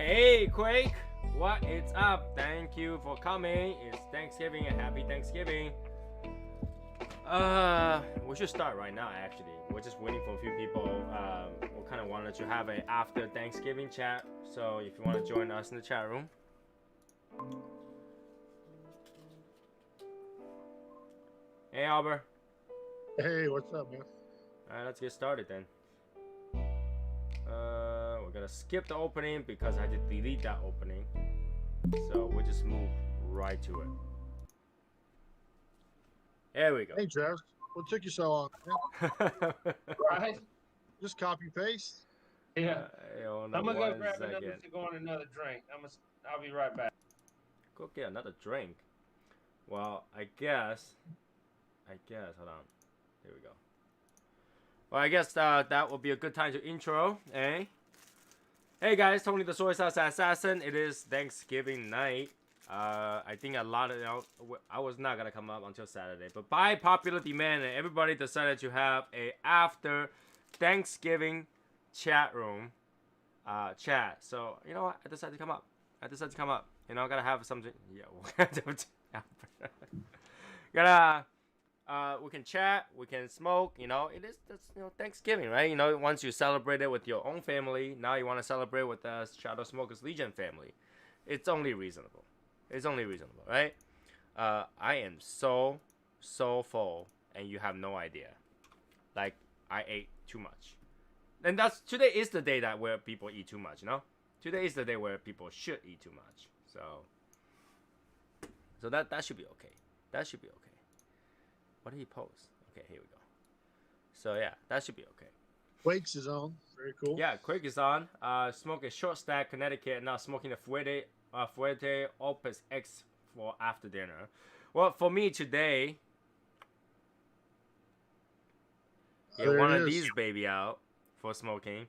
Hey Quake, what is up? Thank you for coming. It's Thanksgiving and happy Thanksgiving. We should start right now actually. We're just waiting for a few people. We kind of wanted to have a after Thanksgiving chat. So if you want to join us in the chat room. Hey Albert. Hey, what's up, man? Alright, let's get started then. We're gonna skip the opening because I had to delete that opening. So we'll just move right to it. There we go. Hey, Travis, what took you so long, man? Right? Just copy paste. Yeah. I'm I'm gonna go grab another cigar and another drink. I'll be right back. Go get another drink. Well, I guess. Hold on. Here we go. Well, I guess that will be a good time to intro, eh? Hey guys, Tony the Soy Sauce Assassin. It is Thanksgiving night. I think a lot of I was not gonna come up until Saturday, but by popular demand, everybody decided to have a after Thanksgiving chat room, chat. So you know what? I decided to come up. You know, I gotta have something. Yeah, we can chat, we can smoke. You know, that's Thanksgiving, right? You know, once you celebrate it with your own family, now you want to celebrate with the Shadow Smokers Legion family. It's only reasonable. Right? I am so full, and you have no idea. Like, I ate too much, and today is the day where people eat too much. You know, today is the day where people should eat too much. So that should be okay. What did he post? Okay, here we go. So yeah, that should be okay. Quakes is on. Very cool. Yeah, Quake is on. Smoking Short Stack, Connecticut. Now smoking the Fuerte Opus X for after dinner. Well, for me today, get one of these baby out for smoking.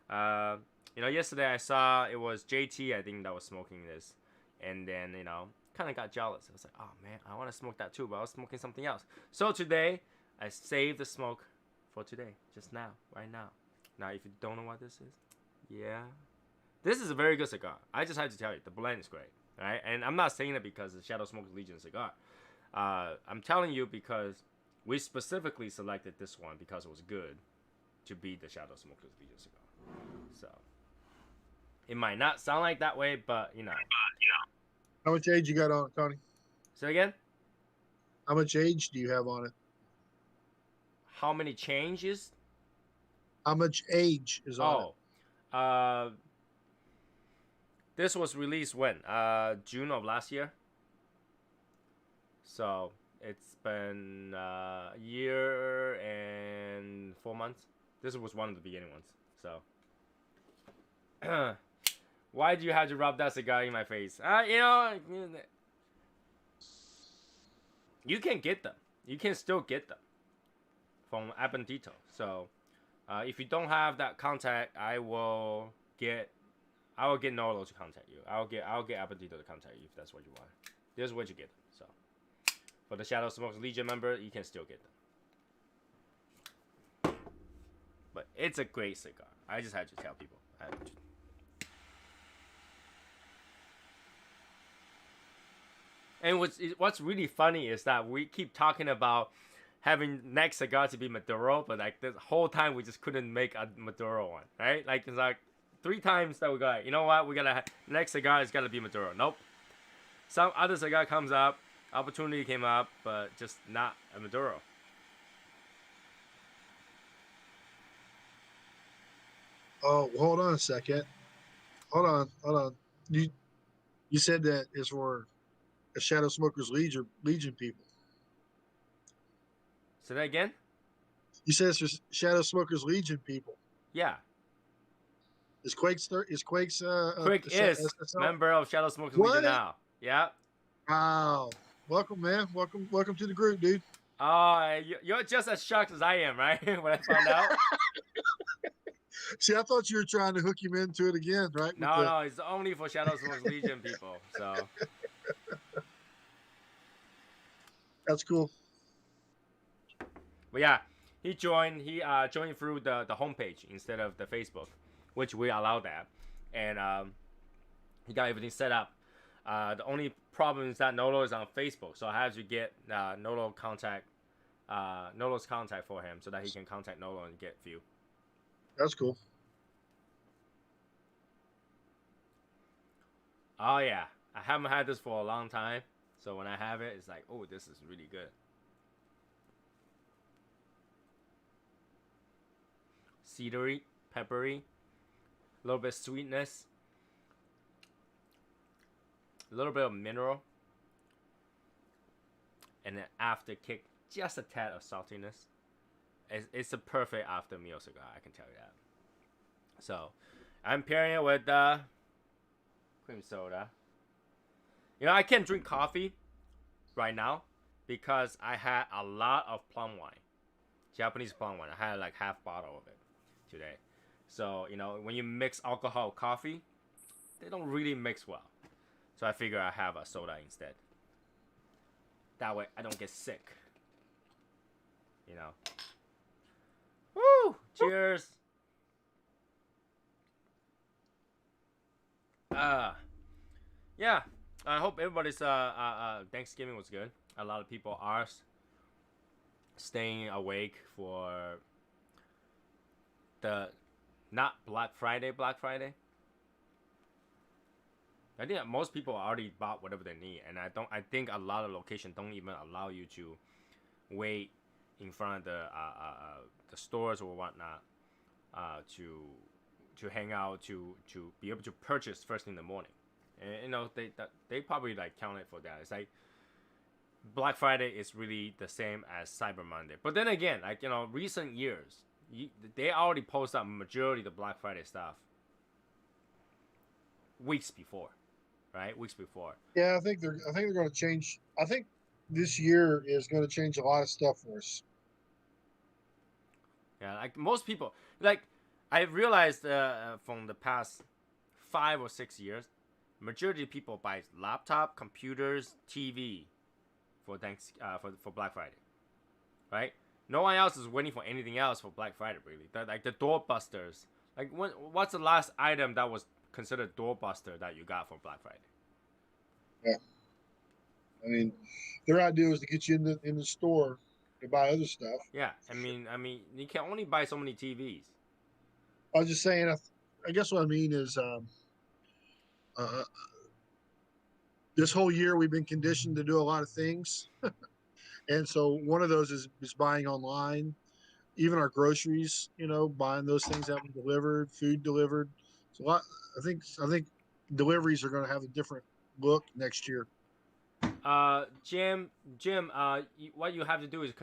You know, yesterday I saw it was JT, I think, that was smoking this, and then you know, kind of got jealous. I was like, oh man, I want to smoke that too, but I was smoking something else. So today, I saved the smoke for today, just now, right now. Now, if you don't know what this is, yeah, this is a very good cigar. I just had to tell you, the blend is great, right? And I'm not saying it because it's Shadow Smokers Legion cigar. I'm telling you because we specifically selected this one because it was good to be the Shadow Smokers Legion cigar. So it might not sound like that way, but you know. How much age you got on it, Tony? Say again? How much age do you have on it? How many changes? How much age is on it? This was released when? June of last year. So it's been a year and 4 months. This was one of the beginning ones. So why do you have to rub that cigar in my face? You know, you can get them. You can still get them from Appetito. So if you don't have that contact, I will get Nolo to contact you. I'll get Appetito to contact you if that's what you want. This is what you get them. So for the Shadow Smokers Legion member, you can still get them. But it's a great cigar. I just had to tell people. And what's really funny is that we keep talking about having next cigar to be Maduro, but like the whole time we just couldn't make a Maduro one, right? Like it's like 3 times that we got, you know what, we gotta next cigar is gotta be Maduro. Nope. Some other cigar comes up, opportunity came up, but just not a Maduro. Oh, hold on a second. Hold on. You said that is for a Shadow Smokers Legion people. Say that again? You said it's for Shadow Smokers Legion people. Yeah. Is Quake's Quick is SSL? member of Shadow Smokers What? Legion now. Yeah. Wow. Welcome, man. Welcome to the group, dude. You're just as shocked as I am, right? When I found out. See, I thought you were trying to hook him into it again, right? No, it's only for Shadow Smokers Legion people. So That's cool. but yeah, he joined joined through the homepage instead of the Facebook, which we allow that. And he got everything set up. The only problem is that Nolo is on Facebook, so I have to get Nolo's contact for him so that he can contact Nolo and get view. That's cool. Oh yeah, I haven't had this for a long time, so when I have it, it's like, oh, this is really good. Cedary, peppery, a little bit of sweetness, a little bit of mineral, and an after kick, just a tad of saltiness. It's a perfect after meal cigar, I can tell you that. So, I'm pairing it with cream soda. You know, I can't drink coffee right now because I had a lot of plum wine, Japanese plum wine. I had like half bottle of it today. So, you know, when you mix alcohol with coffee, they don't really mix well. So I figure I have a soda instead. That way I don't get sick. You know. Woo! Cheers! Yeah. I hope everybody's Thanksgiving was good. A lot of people are staying awake for the not Black Friday. I think that most people already bought whatever they need, and I think a lot of locations don't even allow you to wait in front of the stores or whatnot to hang out to be able to purchase first thing in the morning. And you know they probably like counted for that. It's like Black Friday is really the same as Cyber Monday. But then again, like, you know, recent years, they already post up majority of the Black Friday stuff weeks before, right? Weeks before. Yeah, I think they're going to change. I think this year is going to change a lot of stuff for us. Yeah, like most people, like I realized from the past 5 or 6 years, majority of people buy laptop, computers, TV for for Black Friday, right? No one else is waiting for anything else for Black Friday, really. Like the doorbusters. Like, what's the last item that was considered doorbuster that you got for Black Friday? Yeah, I mean, their idea was to get you in the store to buy other stuff. Yeah, I mean, you can only buy so many TVs. I was just saying. I guess what I mean is, this whole year we've been conditioned to do a lot of things, and so one of those is buying online. Even our groceries, you know, buying those things that were delivered, food delivered. So I think deliveries are going to have a different look next year. Jim, what you have to do is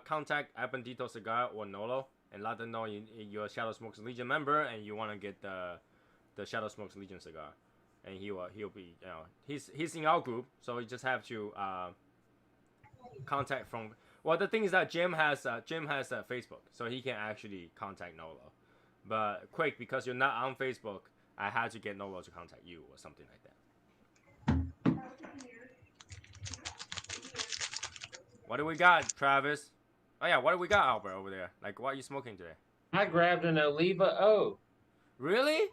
contact Apandito Cigar or Nolo and let them know you're a Shadow Smokers Legion member and you want to get the Shadow Smokers Legion cigar, and he'll be, you know, he's in our group, so you just have to contact from. Well, the thing is that Jim has Facebook, so he can actually contact Nolo. But quick, because you're not on Facebook, I had to get Nolo to contact you or something like that. What do we got, Travis? Oh yeah, what do we got, Albert, over there? Like, what are you smoking today? I grabbed an Oliva O. Really?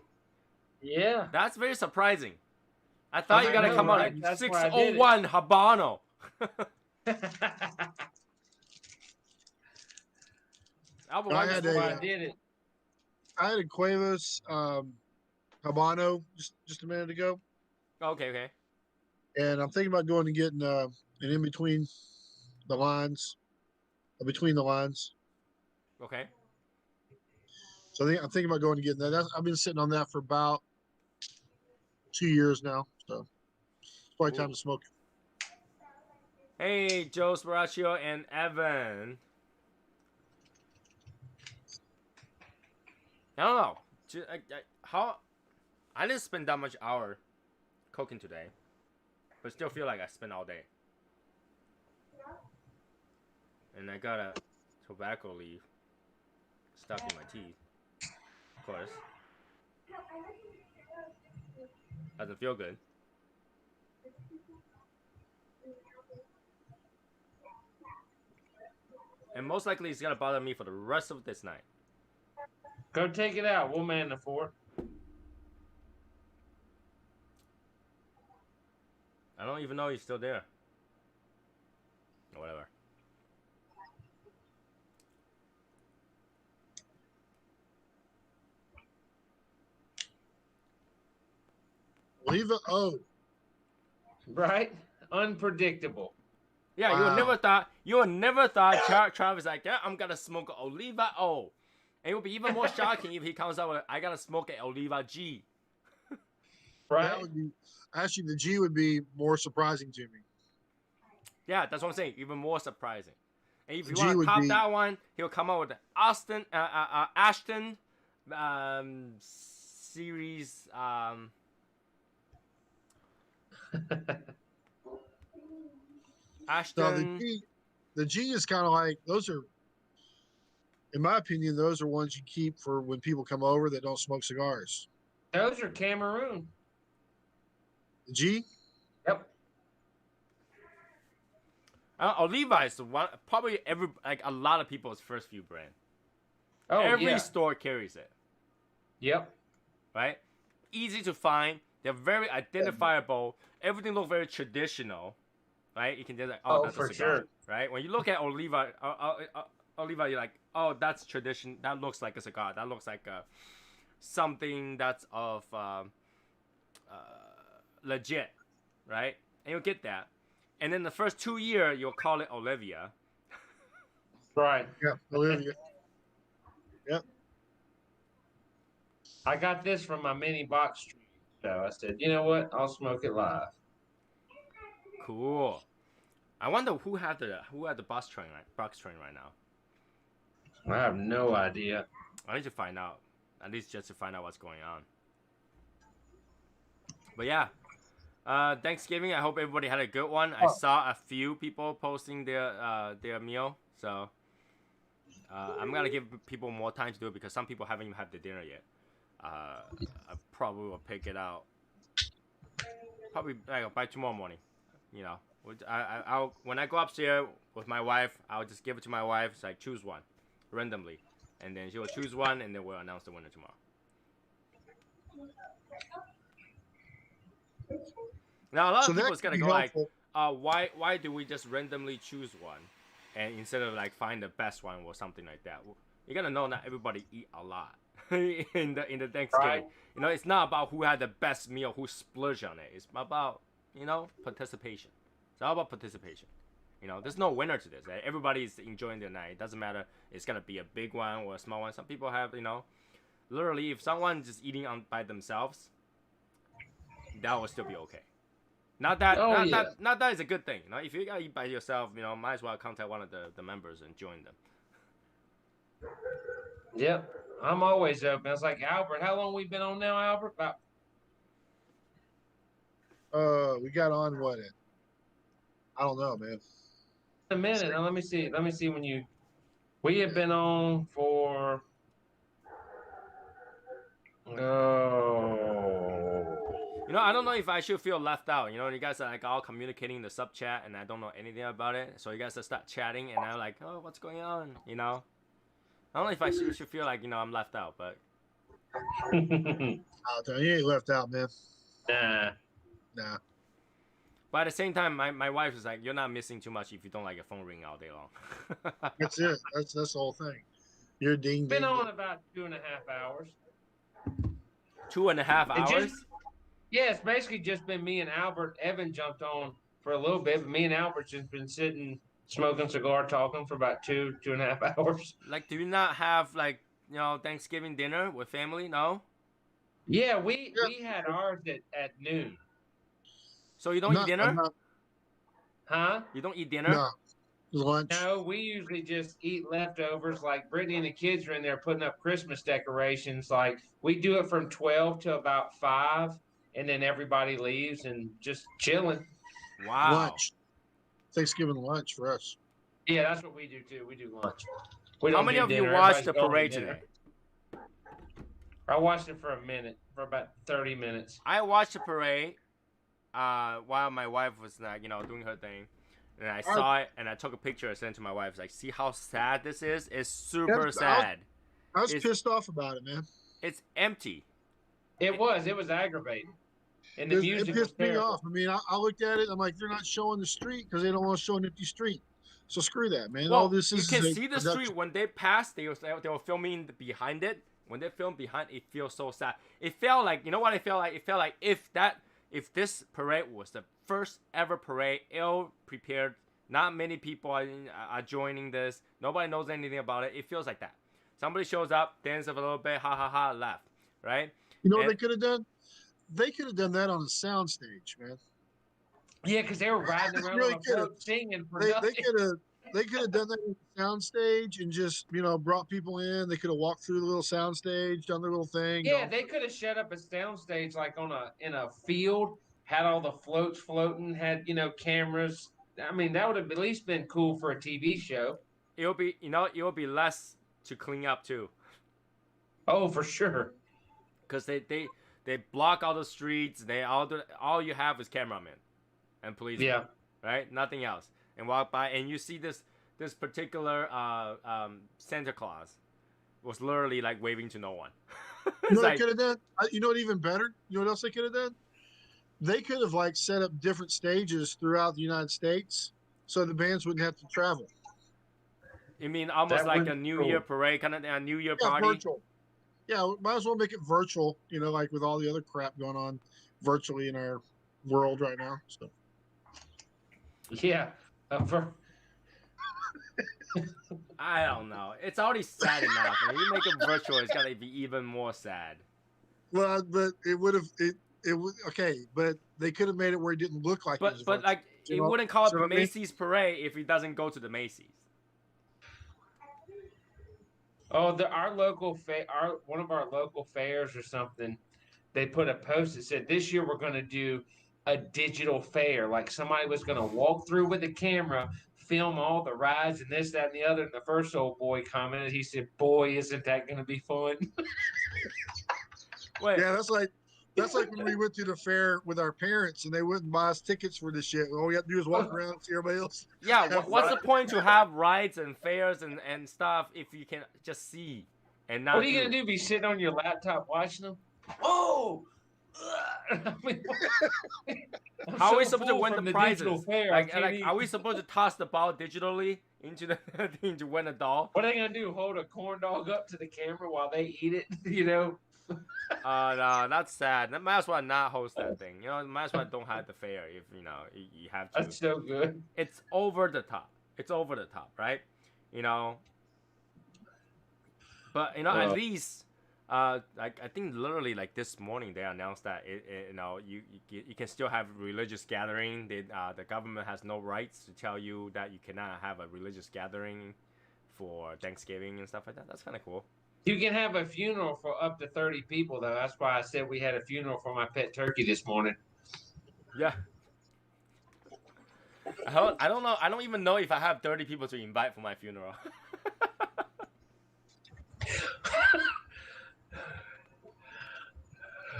Yeah. That's very surprising. I thought you gotta come right? on That's like why I did 601 Habano. Albert, I had I did it. I had a Cuevas Habano just a minute ago, Okay. and I'm thinking about going and getting an in between the lines, between the lines. Okay. So I'm thinking about going and getting that. I've been sitting on that for about 2 years now, so it's probably time to smoke it. Hey, Joe Sparaccio and Evan. I don't know. how I didn't spend that much hour cooking today, but still feel like I spent all day. And I got a tobacco leaf stuck in my teeth. Of course. Doesn't feel good. And most likely it's gonna bother me for the rest of this night. Go take it out. We'll man the fort. I don't even know he's still there. Or whatever. Leave it. Oh, Right? Unpredictable. Yeah, Wow. you would never thought Travis like, yeah, I'm gonna smoke an Oliva O. And it would be even more shocking if he comes out with, I gotta smoke an Oliva G. Right? that would be actually the G would be more surprising to me. Yeah, that's what I'm saying. Even more surprising. And if The you G want to would top be- that one, he'll come out with the Ashton series. Ashton. No, the G is kind of like those are, in my opinion, those are ones you keep for when people come over that don't smoke cigars. Those are Cameroon. The G, Yep. Oliva is the one, probably a lot of people's first few brand. Oh, Every yeah. store carries it, Yep. right? Easy to find. They're very identifiable. Everything looks very traditional, right? You can just like, oh, Oh, that's for a cigar, sure. right? When you look at Oliva, Oliva, you're like, oh, that's tradition. That looks like a cigar. That looks like something that's of legit, right? And you'll get that. And then the first 2 years, you'll call it Olivia. Right. yeah, Olivia. I got this from my mini box stream. So I said, you know what? I'll smoke it live. Cool. I wonder who had the box train right now. I have no idea. I need to find out. At least just to find out what's going on. But yeah. Thanksgiving, I hope everybody had a good one. I saw a few people posting their meal. So I'm gonna give people more time to do it because some people haven't even had their dinner yet. I probably will pick it out probably by tomorrow morning. You know, I'll when I go upstairs with my wife, I'll just give it to my wife. It's like choose one randomly, and then she will choose one, and then we'll announce the winner tomorrow. Now a lot of people's gonna go like, why do we just randomly choose one, and instead of like find the best one or something like that? You gotta know not everybody eat a lot in the Thanksgiving. Right. You know, it's not about who had the best meal, who splurged on it. It's about participation. It's all about participation. You know, there's no winner to this. Right? Everybody's enjoying their night. It doesn't matter. It's gonna be a big one or a small one. Some people have, literally, if someone's just eating by themselves, that will still be okay. Not that is a good thing. If you gotta eat by yourself, might as well contact one of the members and join them. Yep. I'm always open. It's like, Albert, how long we been on now, Albert? About We got on what? I don't know, man. a minute. Now, let me see when we have been on for I don't know if I should feel left out. You guys are like all communicating in the sub chat, and I don't know anything about it. So you guys just start chatting, and I'm like, oh, what's going on? I don't know if I should feel like I'm left out, but You ain't left out, man. nah. But at the same time, my wife is like, you're not missing too much if you don't like your phone ring all day long. That's it. That's the whole thing. You're ding Been ding. on about 2.5 hours. 2.5 hours? Yeah, it's basically just been me and Albert. Evan jumped on for a little bit, but me and Albert just been sitting, smoking cigar, talking for about 2.5 hours. Like, do you not have Thanksgiving dinner with family? No. Yeah, we had ours at noon. So you don't eat dinner? Huh? You don't eat dinner? No, Lunch. No, we usually just eat leftovers. Like Brittany and the kids are in there putting up Christmas decorations. Like we do it from 12 to about 5, and then everybody leaves and just chilling. Wow. Lunch. Thanksgiving lunch for us. Yeah, that's what we do too. We do lunch. We How don't many do of you dinner. watched Everybody's the going to parade dinner. today? I watched it for a minute, for about 30 minutes. I watched the parade while my wife was doing her thing. And I saw it, and I took a picture and sent it to my wife. It's like, see how sad this is? It's super sad. I was pissed off about it, man. It's empty. It was aggravating. And the music it was pissed me terrible. off. I mean, I looked at it. I'm like, they're not showing the street because they don't want to show an empty street. So screw that, man. Well, All this is you can a see the production. street when they passed. They were filming behind it. When they filmed behind, it feels so sad. It felt like, you know what it felt like? It felt like if this parade was the first ever parade, ill prepared. Not many people are joining this. Nobody knows anything about it. It feels like that. Somebody shows up, dances a little bit, ha ha ha, left. Right? You know what they could have done? They could have done that on a soundstage, man. Yeah, because they were riding around really on a boat singing for They nothing. could have done that on the soundstage and just brought people in. They could have walked through the little soundstage, done their little thing. Yeah, they could have set up a soundstage like in a field, had all the floats floating, had cameras. I mean, that would have at least been cool for a TV show. It'll be less to clean up too. Oh, for sure. Because they block all the streets. All you have is cameramen and policemen. Yeah. Right? Nothing else. And walk by, and you see this particular Santa Claus was literally like waving to no one. You know what they could have done? You know what, even better? You know what else they could have done? They could have set up different stages throughout the United States so the bands wouldn't have to travel. You mean almost That like would a be New cool. Year parade, kind of a New Year Yeah, party? virtual. Yeah, might as well make it virtual, like with all the other crap going on virtually in our world right now. So Yeah. I don't know. It's already sad enough. When you make it virtual, it's gotta be even more sad. well, but it would have it would okay, but they could have made it where it didn't look like it was But virtual. like, You it know- wouldn't call it so what I mean? Macy's parade if it doesn't go to the Macy's. Oh, our local one of our local fairs or something, they put a post that said this year we're going to do a digital fair. Like somebody was going to walk through with a camera, film all the rides and this, that, and the other. And the first old boy commented, he said, "Boy, isn't that going to be fun?" Wait, Yeah, that's like when we went to the fair with our parents and they wouldn't buy us tickets for this shit. All we have to do is walk around and see everybody else. yeah. have What's the rides. point to have rides and fairs and stuff if you can just see and not? What are you going to do? Be sitting on your laptop watching them? Oh! I mean, I'm How are we so supposed to full win from the digital prizes? fair, I Like, can't eat. are we supposed to toss the ball digitally into the thing to win a doll? What are they going to do? Hold a corn dog up to the camera while they eat it? No, that's sad. Might as well not host that thing. Might as well don't have the fair if you have to. That's so good. It's over the top. It's over the top, right? But at least, like I think literally like this morning they announced that you can still have religious gathering. The government has no rights to tell you that you cannot have a religious gathering for Thanksgiving and stuff like that. That's kind of cool. You can have a funeral for up to 30 people, though. That's why I said we had a funeral for my pet turkey this morning. Yeah. I don't know. I don't even know if I have 30 people to invite for my funeral.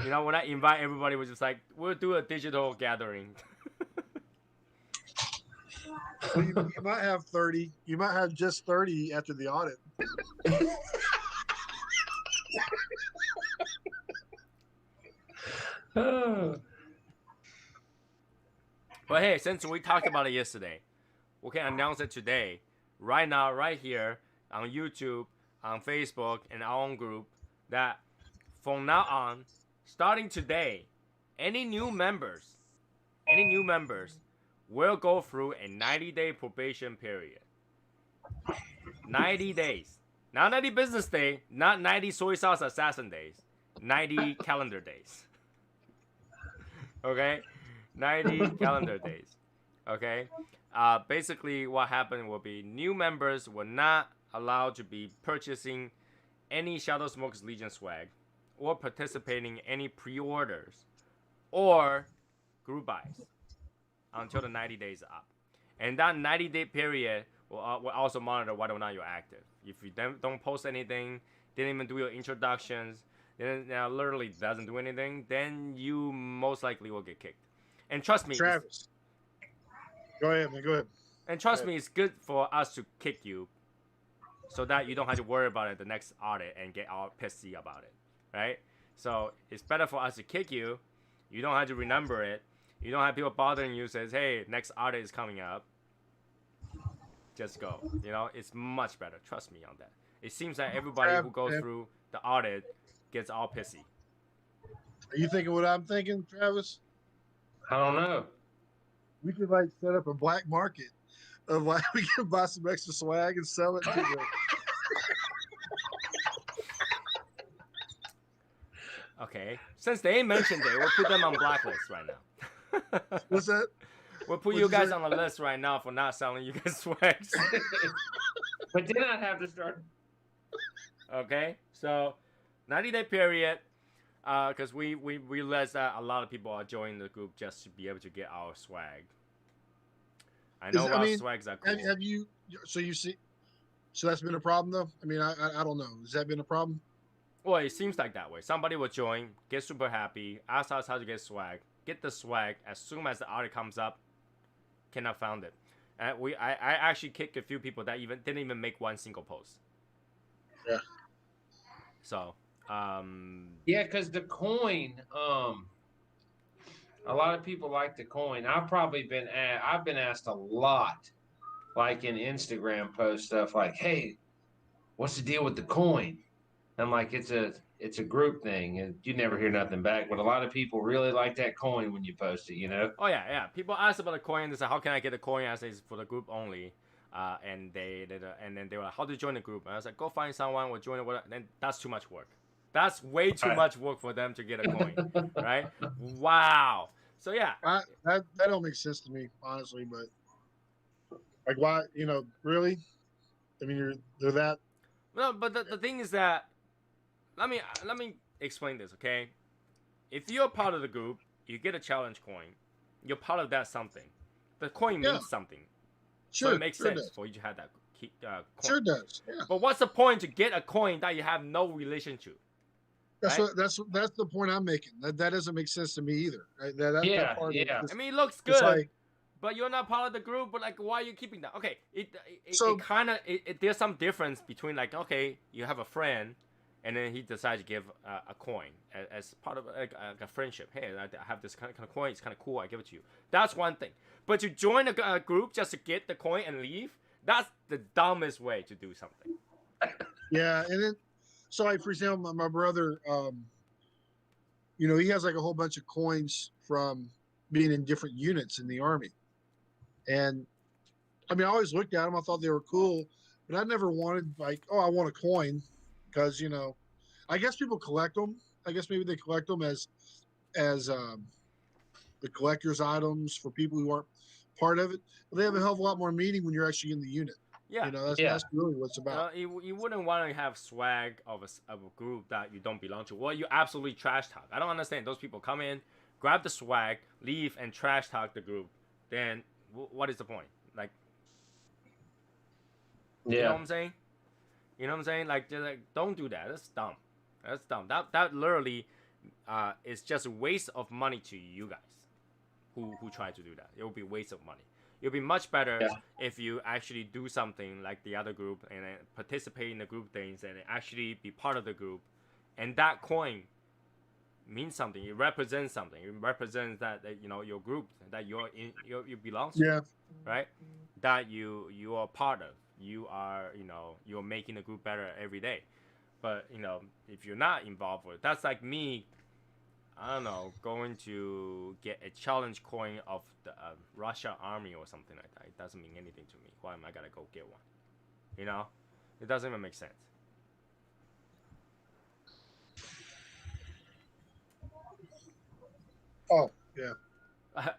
When I invite everybody, was just like, we'll do a digital gathering. Well, you might have 30. You might have just 30 after the audit. Oh. But hey, since we talked about it yesterday, we can announce it today, right now, right here, on YouTube, on Facebook, and our own group, that from now on, starting today, any new members will go through a 90-day probation period. 90 days. Not 90 business day, not 90 soy sauce assassin days. 90 calendar days. Okay? 90 calendar days. Okay? basically what happened will be new members were not allowed to be purchasing any Shadow Smokers Legion swag or participating in any pre-orders or group buys until the 90 days are up. And that 90-day period will also monitor whether or not you're active. If you don't post anything, didn't even do your introductions, then literally doesn't do anything, then you most likely will get kicked. And trust me, Travis, go ahead, man. Go ahead. And trust me, it's good for us to kick you so that you don't have to worry about it the next audit and get all pissy about it, right? So it's better for us to kick you. You don't have to remember it. You don't have people bothering you says, hey, next audit is coming up. Just go. You know, it's much better. Trust me on that. It seems that everybody who goes through the audit gets all pissy. Are you thinking what I'm thinking, Travis? I don't know. We could like set up a black market of like we can buy some extra swag and sell it to the Okay. Since they mentioned it, we'll put them on blacklist right now. What's that? We'll put you guys on the list right now for not selling you guys swags. But then I'd have to start. Okay, so 90-day period, because we realized that a lot of people are joining the group just to be able to get our swag. I know our swags are cool. Have you? So you see? So that's been a problem, though. I mean, I don't know. Has that been a problem? Well, it seems like that way. Somebody will join, get super happy, ask us how to get the swag. As soon as the audit comes up, cannot find it. And I actually kicked a few people that didn't even make one single post. Yeah. So, yeah, because the coin, a lot of people like the coin. I've been asked a lot, like in Instagram post stuff, like, "Hey, what's the deal with the coin?" I'm like, it's a group thing, and you never hear nothing back. But a lot of people really like that coin when you post it, you know. Oh yeah. People ask about the coin. They say, "How can I get the coin?" I say, "It's for the group only." And then they were like, "How to join the group?" And I was like, "Go find someone. We'll join it." Then that's too much work. That's way too much work for them to get a coin, right? Wow. So yeah, that don't make sense to me, honestly. But like, why? You know, really? I mean, they're that. No, but the thing is that let me explain this, okay? If you're part of the group, you get a challenge coin. You're part of that something. The coin means something. Sure, so it makes sense for you to have that coin. Sure does. Yeah. But what's the point to get a coin that you have no relation to? That's the point I'm making. That doesn't make sense to me either. Right? That part yeah. I mean, it looks good, but you're not part of the group. But like, why are you keeping that? Okay, it kind of there's some difference between like, okay, you have a friend, and then he decides to give a coin as part of a friendship. Hey, I have this kind of coin. It's kind of cool. I give it to you. That's one thing. But to join a group just to get the coin and leave, that's the dumbest way to do something. Yeah, and then so like for example, my brother, you know, he has like a whole bunch of coins from being in different units in the Army, and I mean, I always looked at them. I thought they were cool, but I never wanted like, oh, I want a coin, because you know, I guess people collect them. I guess maybe they collect them as the collector's items for people who aren't part of it. But they have a hell of a lot more meaning when you're actually in the unit. Yeah, you know, that's really what it's about. You wouldn't want to have swag of a group that you don't belong to. Well, you absolutely trash talk. I don't understand. Those people come in, grab the swag, leave, and trash talk the group. Then what is the point? Like, you know what I'm saying? You know what I'm saying? Like, don't do that. That's dumb. That's dumb. That literally is just a waste of money to you guys who try to do that. It will be a waste of money. It'll be much better if you actually do something like the other group and then participate in the group things and actually be part of the group. And that coin means something. It represents something. It represents that you know, your group that you belong to. Yeah. Right? That you are part of. You are, you know, you're making the group better every day. But, you know, if you're not involved with it, that's like me, I don't know, going to get a challenge coin of the Russia army or something like that. It doesn't mean anything to me. Why am I gonna go get one? You know, it doesn't even make sense. Oh yeah.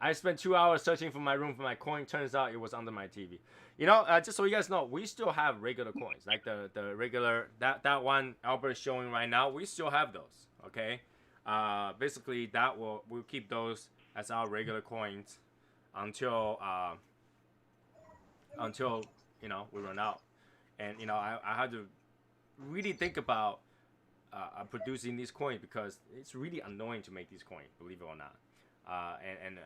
I spent 2 hours searching for my room for my coin. Turns out it was under my TV. You know, just so you guys know, we still have regular coins, like the regular that one Albert's showing right now. We still have those. Okay, basically we'll keep those as our regular coins until you know we run out. And you know I had to really think about producing these coins because it's really annoying to make these coins, believe it or not. And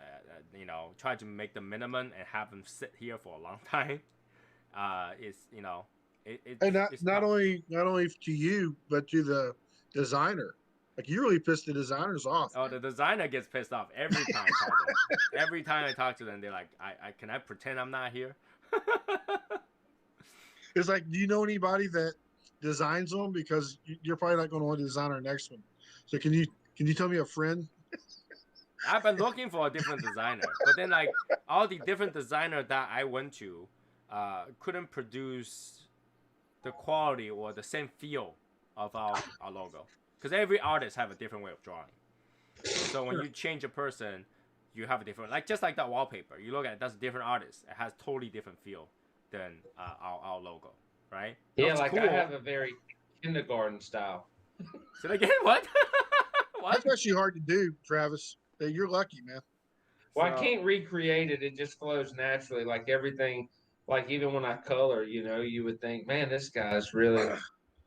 you know, try to make the minimum and have them sit here for a long time. It's you know, And it's not tough. only to you, but to the designer. Like you really pissed the designers off. Oh, the designer gets pissed off every time I talk to them. Every time I talk to them, they're like, I can I pretend I'm not here? It's like, do you know anybody that designs them? Because you're probably not going to want to design our next one. So can you tell me a friend? I've been looking for a different designer, but then like all the different designer that I went to, couldn't produce the quality or the same feel of our logo, because every artist have a different way of drawing. So when you change a person, you have a different, like just like that wallpaper. You look at it, that's a different artist. It has totally different feel than our logo, right? It Yeah, looks like cool. I have a very kindergarten style. Say that again. What? What? That's actually hard to do, Travis. Hey, you're lucky, man. Well, I So- can't recreate it. It just flows naturally. Like everything, like even when I color, you know, you would think, man, this guy's really,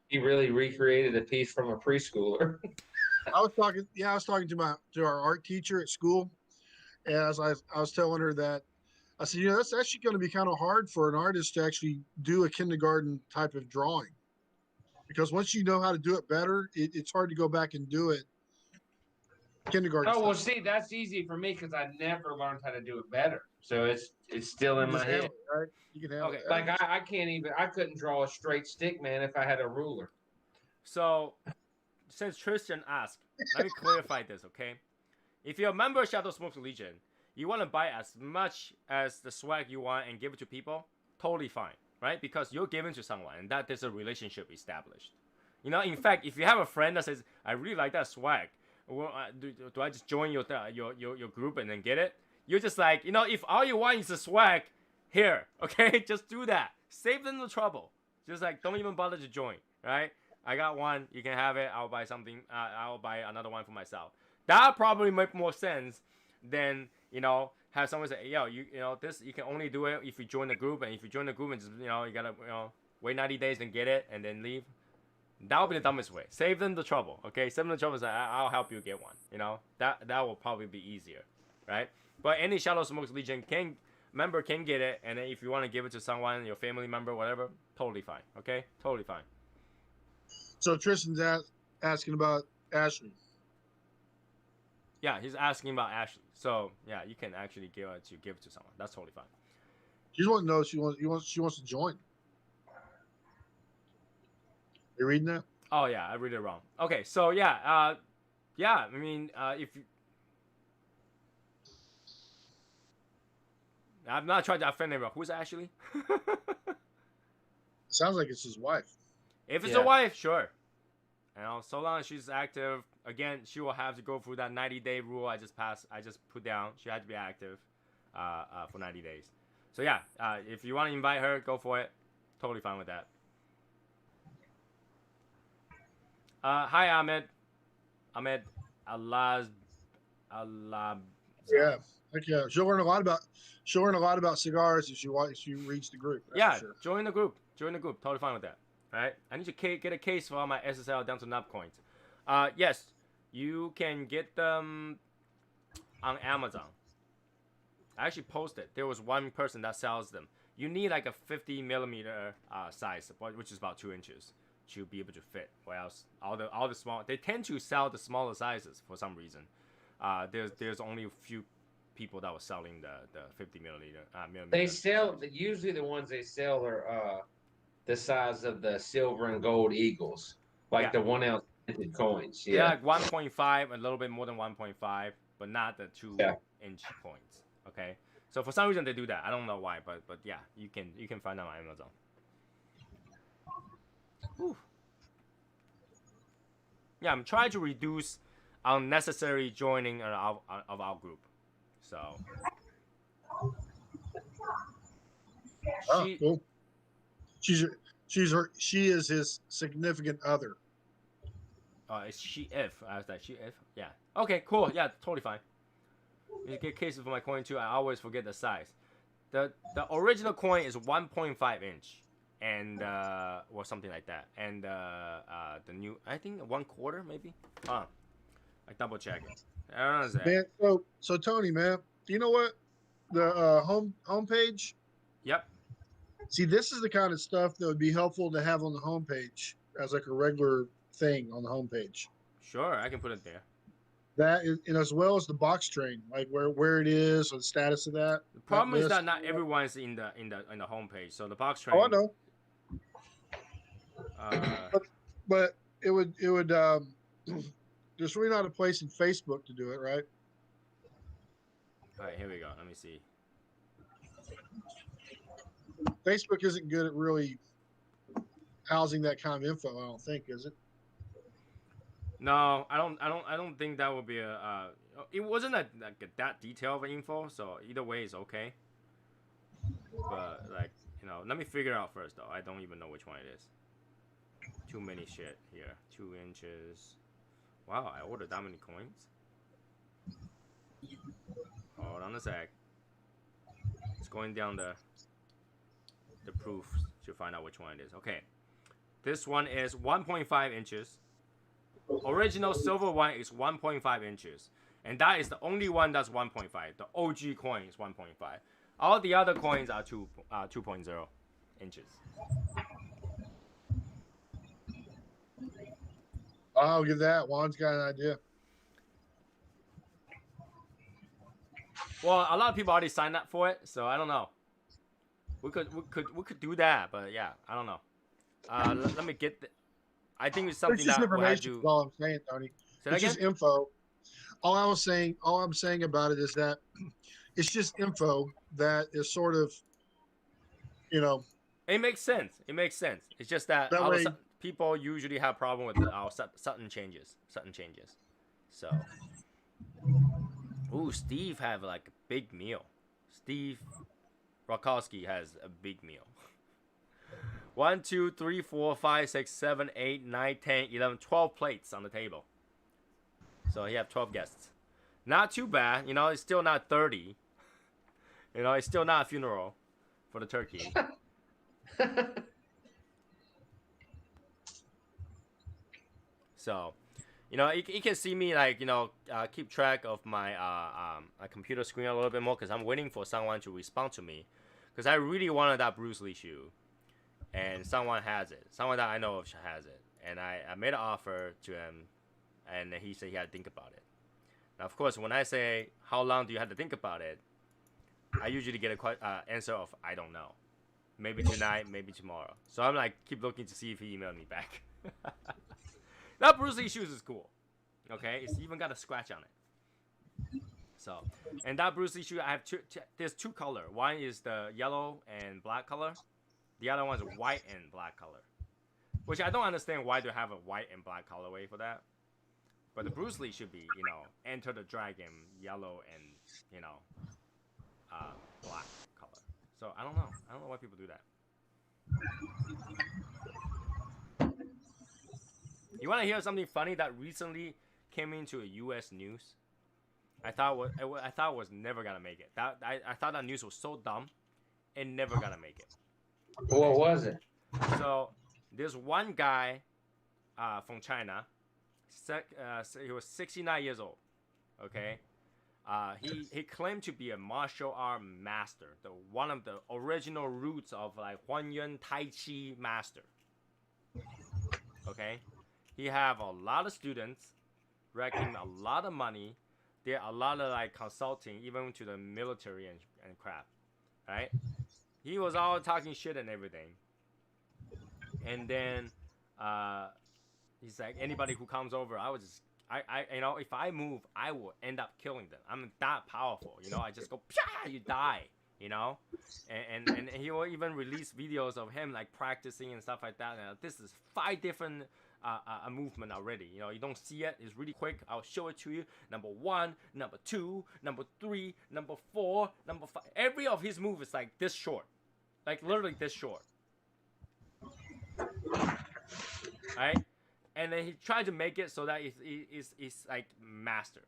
he really recreated a piece from a preschooler. I was talking to our art teacher at school, and I was telling her that I said, you know, that's actually going to be kind of hard for an artist to actually do a kindergarten type of drawing, because once you know how to do it better, it's hard to go back and do it kindergarten. Oh, well, style. see, that's easy for me because I never learned how to do it better. So it's still in You my just handle head. it, right? You can handle Okay. it. Like I can't even, I couldn't draw a straight stick, man, if I had a ruler. So, since Tristan asked, let me clarify this, okay? If you're a member of Shadow Smoke Legion, you want to buy as much as the swag you want and give it to people, totally fine, right? Because you're giving to someone, and that there's a relationship established. You know, in fact, if you have a friend that says, "I really like that swag," well, do I just join your group and then get it? You're just like, you know, if all you want is the swag, here, okay, just do that. Save them the trouble. Just like, don't even bother to join, right? I got one, you can have it. I'll buy something. I'll buy another one for myself. That probably make more sense than, you know, have someone say, yo, you know, this, you can only do it if you join the group, and if you join the group and just, you know, you gotta, you know, wait 90 days and get it and then leave. That would be the dumbest way. Save them the trouble, okay? Save them the trouble. I'll help you get one. You know, that will probably be easier, right? But any Shadow Smokes Legion member can get it, and then if you want to give it to someone, your family member, whatever, totally fine, okay? Totally fine. So Tristan's asking about Ashley. Yeah, he's asking about Ashley. So yeah, you can actually give it to someone. That's totally fine. She just wants to know if she wants to join. You reading that? Oh yeah, I read it wrong. Okay, so yeah, yeah. I mean, if you, I'm not trying to offend anyone. Who's Ashley? Sounds like it's his wife. If it's Yeah. a wife, sure. You know, so long as she's active. Again, she will have to go through that 90-day rule I just put down. She had to be active for 90 days. So yeah, if you want to invite her, go for it. Totally fine with that. Hi, Ahmed. Ahmed Allah. Yeah. Okay. She'll learn a lot about cigars if she reads the group. That's Yeah, for sure. join the group. Join the group. Totally fine with that. All right. I need to get a case for all my SSL down to nub coins. Yes, you can get them on Amazon. I actually posted. There was one person that sells them. You need like a 50 millimeter size, which is about 2 inches, to be able to fit. Or else all the small, they tend to sell the smaller sizes for some reason. There's only a few people that were selling the 50 millimeter. They sell, usually the ones they sell are the size of the silver and gold eagles, like Yeah. the 1 ounce tinted coins. Yeah, Yeah. like 1.5, a little bit more than 1.5, but not the 2-inch coins. Okay, so for some reason they do that. I don't know why, but yeah, you can find them on Amazon. Whew. Yeah, I'm trying to reduce unnecessary joining of our group. So Oh, she, cool. She is his significant other. is she if? I was like, she if? Yeah. Okay, cool. Yeah, totally fine. You get cases for my coin too. I always forget the size. The original coin is 1.5 inch, and or something like that. And the new, I think 1/4 maybe. I double check it. I don't know exactly. Man, so Tony, man, you know what? The homepage. Yep. See, this is the kind of stuff that would be helpful to have on the homepage as like a regular thing on the homepage. Sure, I can put it there. That is, and as well as the box train, like where it is or the status of that. The problem is list. that not everyone's in the homepage. So the box train. Oh, I know. But it would there's really not a place in Facebook to do it, right? All right, here we go. Let me see. Facebook isn't good at really housing that kind of info. I don't think, is it? No, I don't think that would be a. It wasn't that detailed of info, so either way is okay. But like, let me figure it out first though. I don't even know which one it is. Too many shit here. 2 inches. Wow, I ordered that many coins. Hold on a sec. It's going down the proof to find out which one it is. Okay, this one is 1.5 inches. Original silver one is 1.5 inches, and that is the only one that's 1.5. The OG coin is 1.5. All the other coins are 2.0 inches. I'll give that. Juan's got an idea. Well, a lot of people already signed up for it, so I don't know. We could do that, but yeah, I don't know. Let me get. I think it's something It's just that we'll have information. to. All I'm saying, Tony. It's just info. All I'm saying about it is that it's just info that is sort of, It makes sense. It makes sense. It's just that people usually have problem with our sudden changes. So, ooh, Steve have like a big meal. Steve Rakowski has a big meal. 1, 2, 3, 4, 5, 6, 7, 8, 9, 10, 11, 12 plates on the table. So he have 12 guests. Not too bad. It's still not 30. It's still not a funeral for the turkey. So, you can see me keep track of my computer screen a little bit more because I'm waiting for someone to respond to me because I really wanted that Bruce Lee shoe. And someone has it. Someone that I know of has it. And I made an offer to him, and he said he had to think about it. Now, of course, when I say, how long do you have to think about it, I usually get a answer of, I don't know. Maybe tonight, maybe tomorrow. So I'm keep looking to see if he emailed me back. That Bruce Lee shoes is cool. Okay? It's even got a scratch on it. So, and that Bruce Lee shoe, I have there's two color. One is the yellow and black color. The other one is white and black color, which I don't understand why they have a white and black colorway for that. But the Bruce Lee should be, Enter the Dragon, yellow and, black color. So I don't know. I don't know why people do that. You want to hear something funny that recently came into a U.S. news? I thought it was never gonna make it. I thought that news was so dumb, it never gonna make it. What was it? So there's one guy from China. He was 69 years old. Okay, he claimed to be a martial art master, one of the original roots of Huanyuan Tai Chi master. Okay, he have a lot of students, wrecking a lot of money. There are a lot of consulting, even to the military and crap, right? He was all talking shit and everything. And then he's like, anybody who comes over, if I move, I will end up killing them. I'm that powerful, I just go, Pah! You die, And he will even release videos of him practicing and stuff like that. Now, this is 5 different a movement already. You know, you don't see it. It's really quick. I'll show it to you. Number 1, number 2, number 3, number 4, number 5. Every of his moves is like this short, like literally this short. Right? And then he tried to make it so that it's like master.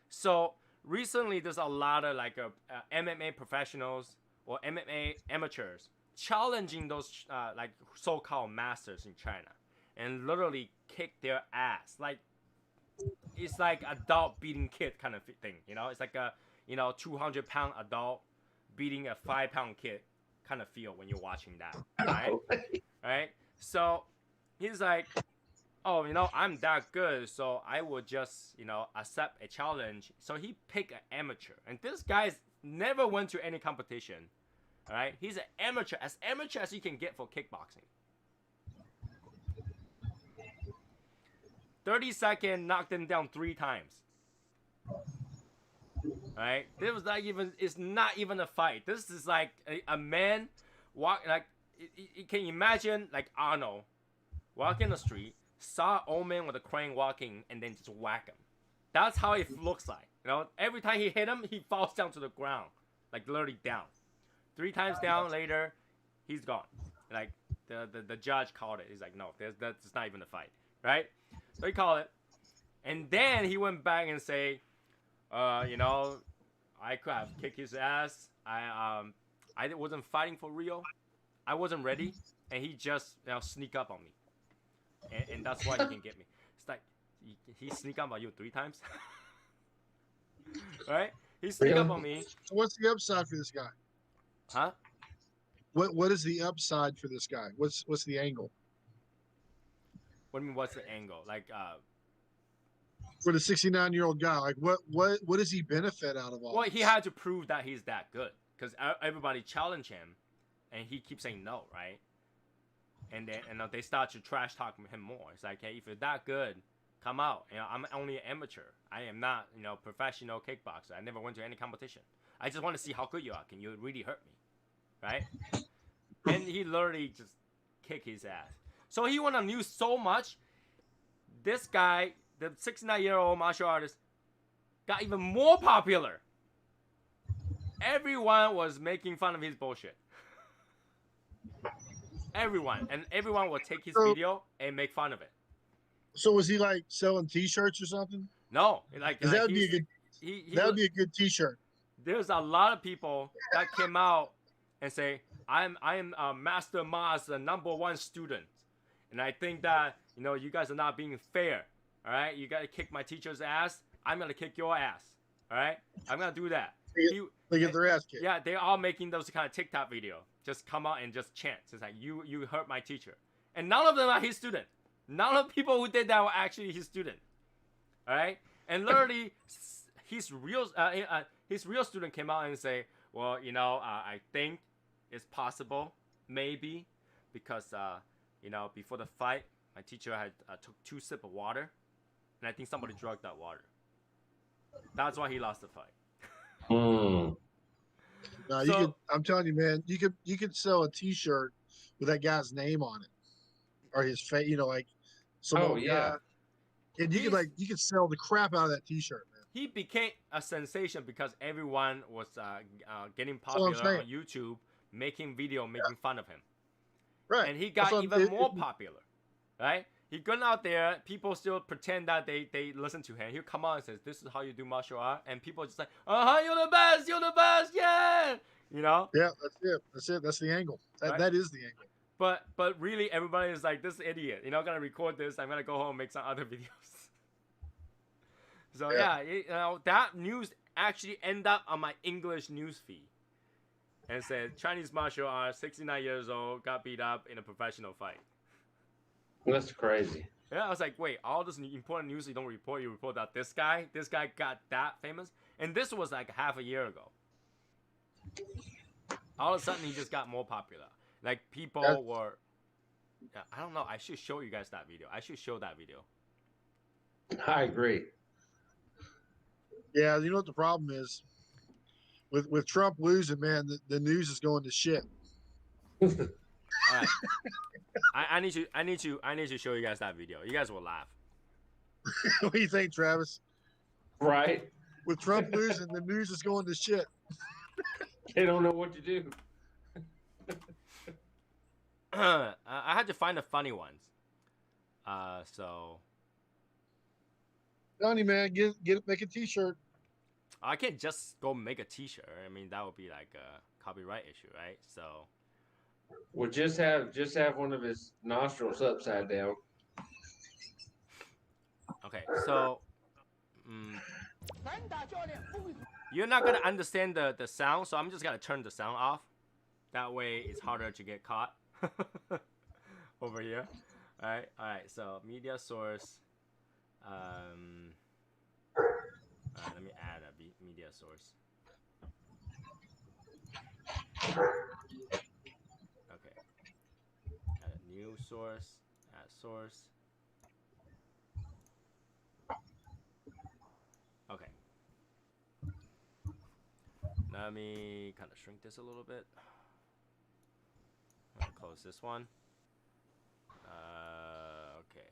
So recently, there's a lot of like MMA professionals or MMA amateurs challenging those like so-called masters in China, and literally kick their ass. Like it's like adult beating kid kind of thing. You know, it's like a 200-pound adult beating a 5-pound kid kind of feel when you're watching that. Right? Right? So he's like, oh, I'm that good, so I will just, accept a challenge. So he picked an amateur. And this guy's never went to any competition. All right? He's an amateur as you can get for kickboxing. 30-second, knocked him down 3 times. All right? It's not even a fight. This is like a man walk, like, you can imagine, like Arnold walking the street, saw an old man with a crane walking, and then just whack him. That's how it looks like. Every time he hit him, he falls down to the ground, like literally down. 3 times down later, he's gone. Like the judge called it. He's like, no, that's not even a fight, right? So he called it, and then he went back and say, I could have kicked his ass. I wasn't fighting for real. I wasn't ready, and he just sneak up on me. And that's why he can get me. It's like he sneak up on you 3 times, right? He sneak up on me. So what's the upside for this guy? Huh? What is the upside for this guy? What's the angle? What do you mean? What's the angle? Like for the 69-year-old guy, like what does he benefit out of all? Well, this? he had to prove that he's that good because everybody challenge him, and he keeps saying no, right? And then they start to trash talk him more. It's like, hey, if you're that good, come out. I'm only an amateur. I am not, professional kickboxer. I never went to any competition. I just want to see how good you are. Can you really hurt me, right? And he literally just kicked his ass. So he went on news so much. This guy, the 69-year-old martial artist, got even more popular. Everyone was making fun of his bullshit. Everyone will take his video and make fun of it. So was he like selling T-shirts or something? No, that would be a good. That would be a good T-shirt. There's a lot of people that came out and say, I am Master Ma's #1 student, and I think that you guys are not being fair. All right, you gotta kick my teacher's ass. I'm gonna kick your ass. All right, I'm gonna do that. They get their ass kicked. Yeah, they're all making those kind of TikTok video. Just come out and just chant. It's like you hurt my teacher, and none of them are his student. None of the people who did that were actually his student. All right, and literally his real student came out and say, well, I think it's possible, maybe, because before the fight, my teacher had took 2 sips of water, and I think somebody drugged that water. That's why he lost the fight. No, I'm telling you, man, you could sell a T-shirt with that guy's name on it, or his face, like some old guy, and you could sell the crap out of that T-shirt, man. He became a sensation because everyone was getting popular on YouTube, making fun of him, right? And he got even more popular, right? He gone out there, people still pretend that they listen to him. He'll come out and says, this is how you do martial art. And people just like, you're the best, yeah! Yeah, that's it. That's the angle. That is the angle. But really, everybody is like, this idiot. You're not going to record this. I'm going to go home and make some other videos. So that news actually ended up on my English news feed. And said, Chinese martial arts, 69 years old, got beat up in a professional fight. That's crazy. Yeah, I was like, wait, all this important news you don't report, you report that this guy got that famous? And this was like half a year ago. All of a sudden, he just got more popular. Like, people were... Yeah, I don't know. I should show you guys that video. I should show that video. I agree. Yeah, you know what the problem is? With Trump losing, man, the news is going to shit. All right. I need to show you guys that video. You guys will laugh. What do you think, Travis? Right? With Trump losing, the news is going to shit. They don't know what to do. I had to find the funny ones. So Donnie, man, make a T-shirt. I can't just go make a T-shirt. I mean, that would be like a copyright issue, right? So Well, just have one of his nostrils upside down. okay, so you're not gonna understand the sound, so I'm just gonna turn the sound off. That way, it's harder to get caught over here. All right. So media source. All right, let me add a media source. Okay. Add a new source. Add source. Okay. Let me kind of shrink this a little bit. I'm gonna close this one. Okay.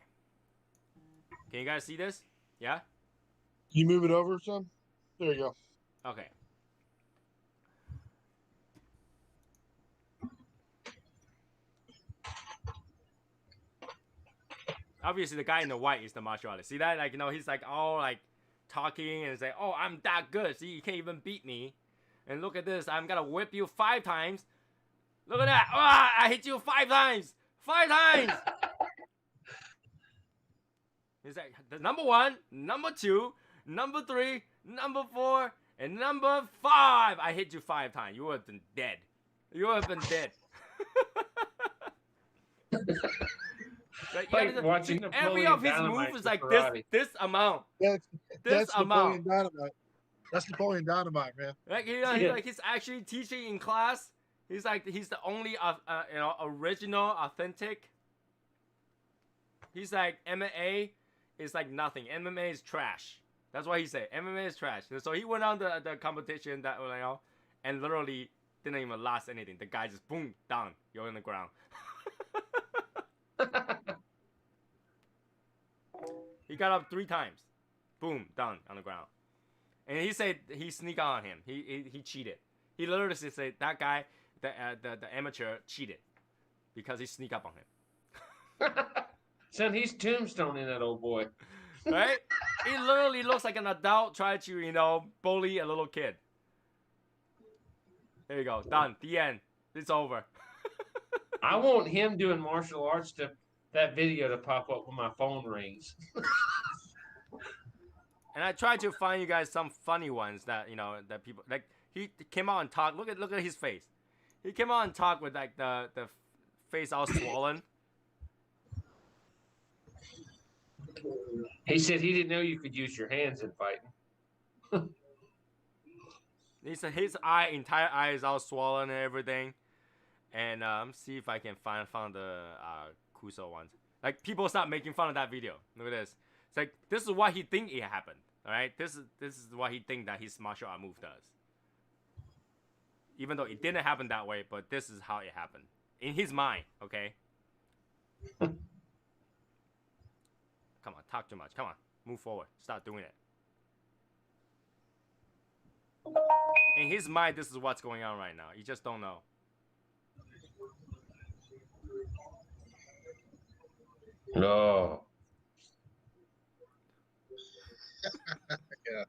Can you guys see this? Yeah? You move it over some? There you go. Okay. Obviously, the guy in the white is the martial artist. See that? Like, you know, he's like all like talking and say, "Oh, I'm that good. See, you can't even beat me." And look at this. I'm gonna whip you 5 times. Look at that. Ah, I hit you 5 times. 5 times. He's like the number 1, number 2, number 3, number 4, and number 5. I hit you 5 times. You would have been dead. You would have been dead. Like watching every of his moves is like this amount. That's Napoleon Dynamite. That's Napoleon Dynamite, man. Like he's actually teaching in class. He's the only original, authentic. He's like MMA is like nothing. MMA is trash. That's what he said. MMA is trash. So he went on the competition that and literally didn't even last anything. The guy just boom down. You're on the ground. He got up 3 times. Boom, down on the ground. And he said he sneaked on him. He cheated. He literally said that guy, the amateur, cheated because he sneaked up on him. Son, he's tombstoning that old boy. Right? He literally looks like an adult trying to, bully a little kid. There you go. Done. The end. It's over. I want him doing martial arts that video to pop up when my phone rings. And I tried to find you guys some funny ones that that people like. He came out and talked. Look at his face. He came out and talked with like the face all swollen. He said he didn't know you could use your hands in fighting. He said his entire eye is all swollen and everything. And see if I can find the Kuso ones. Like people start making fun of that video. Look at this. It's like this is what he think it happened. All right, this is what he think that his martial art move does. Even though it didn't happen that way, but this is how it happened in his mind. Okay. Come on, talk too much. Come on, move forward. Start doing it. In his mind, this is what's going on right now. You just don't know. No. Yeah.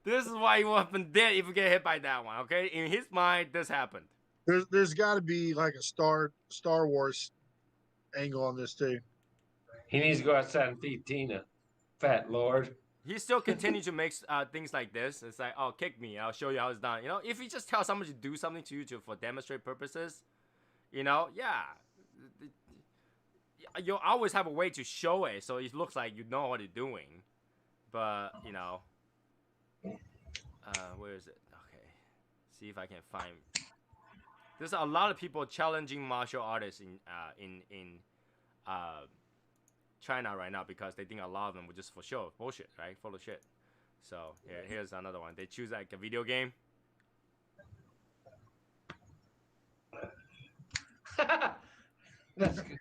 This is why you would have been dead if you get hit by that one. Okay, in his mind, this happened. There's got to be like a Star Wars angle on this too. He needs to go outside and feed Tina. Fat Lord. He still continues to make things like this. It's like, oh, kick me. I'll show you how it's done. If you just tell someone to do something to you for demonstrate purposes, yeah. You'll always have a way to show it so it looks like you know what you're doing. But, where is it? Okay. See if I can find. There's a lot of people challenging martial artists in China right now because they think a lot of them were just for show. Bullshit, right? Full of shit. So, here's another one. They choose like a video game. That's good.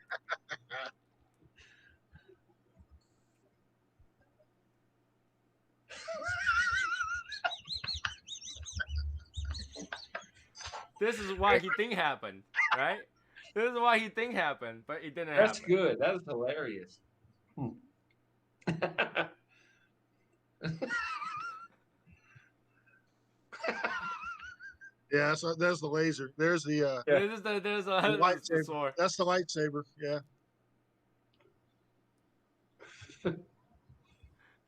This is why he think happened, right? This is why he think happened, but it didn't That's happen. good. That was hilarious. Yeah, so there's the laser. There's the Yeah. There's the lightsaber. sword. That's the lightsaber. Yeah.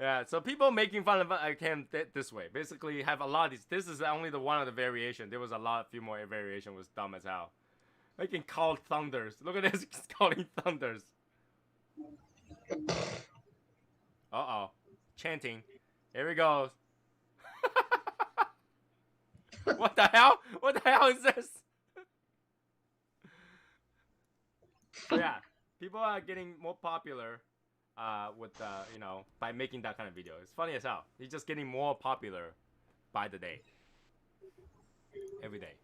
Yeah, so people making fun of him this way. Basically, have a lot of these. This is only the one of the variation. There was a few more variation was dumb as hell. I can call thunders. Look at this, he's calling thunders. Uh-oh. Chanting. Here he goes. What the hell? What the hell is this? So yeah, people are getting more popular with by making that kind of video. It's funny as hell. He's just getting more popular by the day. Every day.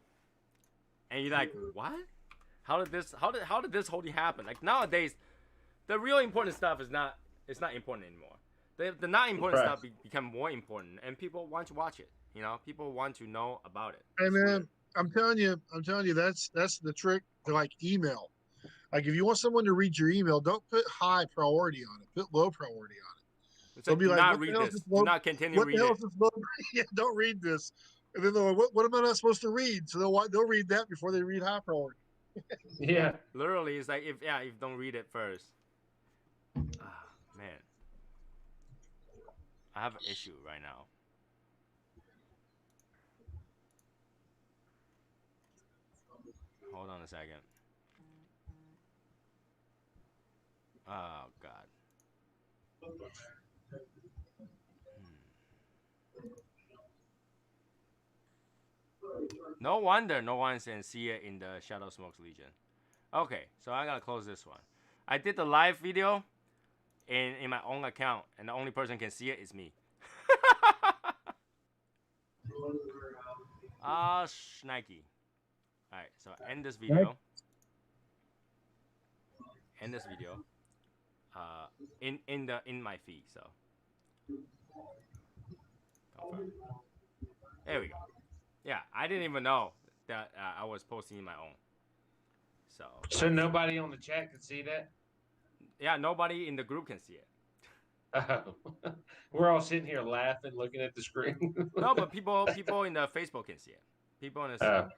And you're like, what? How did this whole thing happen? Like nowadays, the real important stuff is not important anymore. The not important stuff become more important, and people want to watch it. You know, people want to know about it. Hey man, I'm telling you, that's the trick to like email. Like if you want someone to read your email, don't put high priority on it. Put low priority on it. They'll be do like, not what read the hell this. is Do not continue reading it. Yeah, don't read this. And then they're like, what am I not supposed to read? So they'll read that before they read high priority. Yeah. Literally, it's like if don't read it first. Ah, man. I have an issue right now. Hold on a second. Oh God. No wonder no one can see it in the Shadow Smokes Legion. Okay, so I gotta close this one. I did the live video in my own account, and the only person can see it is me. Schnikey. Alright, so end this video. End this video. In my feed, so. Confirm. There we go. Yeah, I didn't even know that I was posting in my own. So nobody on the chat can see that? Yeah, nobody in the group can see it. Oh. We're all sitting here laughing, looking at the screen. No, but people in the Facebook can see it. People in the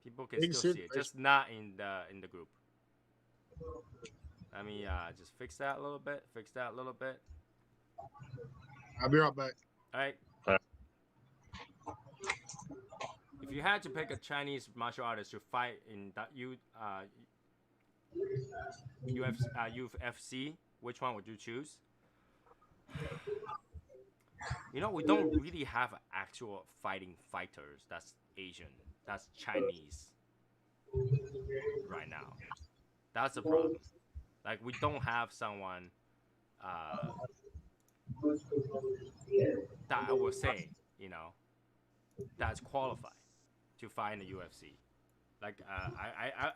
people can still see it, just not in the group. Let me just fix that a little bit. I'll be right back. All right. If you had to pick a Chinese martial artist to fight in that UFC, which one would you choose? You know, we don't really have actual fighting fighters that's Asian, that's Chinese right now. That's the problem. Like, we don't have someone that I would say, you know, that's qualified to fight in the UFC. Like,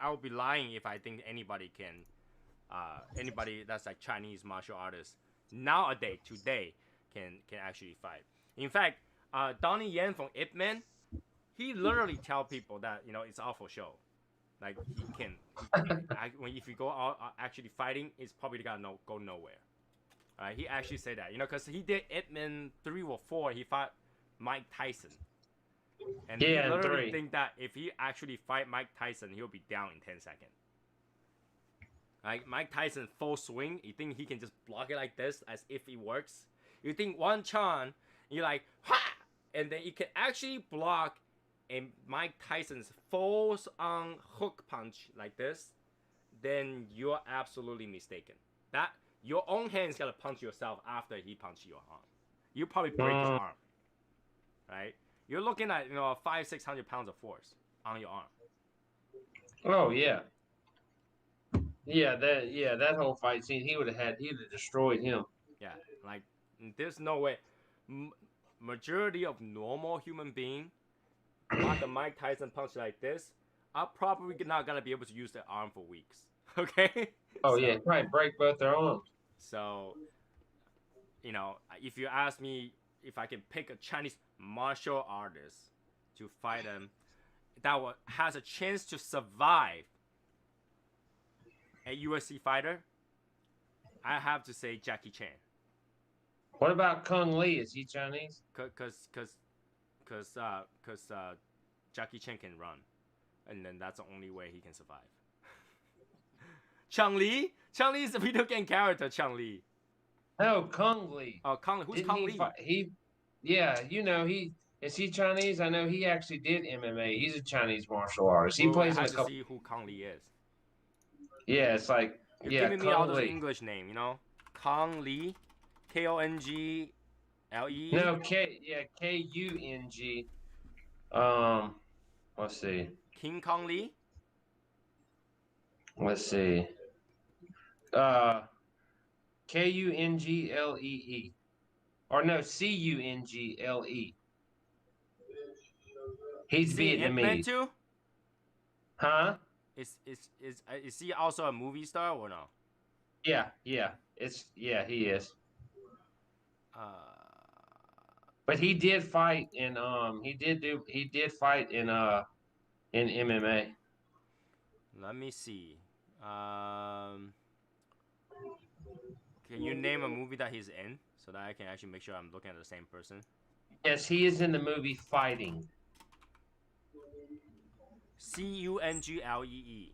I would be lying if I think anybody that's like Chinese martial artist nowadays, today, can actually fight. In fact, Donnie Yen from Ip Man, he literally tell people that, you know, it's all for show. Like, if you go out actually fighting, it's probably gonna go nowhere. He actually said that, you know, because he did Ip Man 3 or 4, he fought Mike Tyson. And he literally think that if he actually fight Mike Tyson, he'll be down in 10 seconds. Like, Mike Tyson full swing, you think he can just block it like this as if it works? You think one Chan, you're like, ha! And then you can actually block a Mike Tyson's full on hook punch like this, then you're absolutely mistaken. That your own hand's gonna punch yourself after he punched your arm. You probably break his arm, right? You're looking at, you know, 500-600 pounds of force on your arm. Oh yeah, that whole fight scene, he'd have destroyed him. Yeah, like there's no way. Majority of normal human being block a Mike Tyson punch like this I'm probably not gonna be able to use the arm for weeks. Okay. Oh So, yeah, probably break both their arms. So, if you ask me if I can pick a Chinese martial artist to fight him has a chance to survive a UFC fighter, I have to say Jackie Chan. What about Kung Lee? Is he Chinese? Cause Jackie Chan can run, and then that's the only way he can survive. Chun-Li is a video game character. Chun-Li. No, Kung Lee. Oh, Kung Lee. Who's Didn't Kung Lee? Yeah, is he Chinese? I know he actually did MMA. He's a Chinese martial artist. He Well, plays I in a have to couple. see who Kung Lee is. Yeah, it's like You're yeah, giving me all Kung those Lee. English name, Kung Lee, Konglee. No, Kung. Let's see. King Kong Lee. Let's see. Kunglee. Or no, Cungle. He's Is he in Ant-Man Vietnamese. too? Huh? Is he also a movie star or no? Yeah. He is. But he did fight in in MMA. Let me see. Can you name a movie that he's in so that I can actually make sure I'm looking at the same person? Yes, he is in the movie Fighting. Cungle.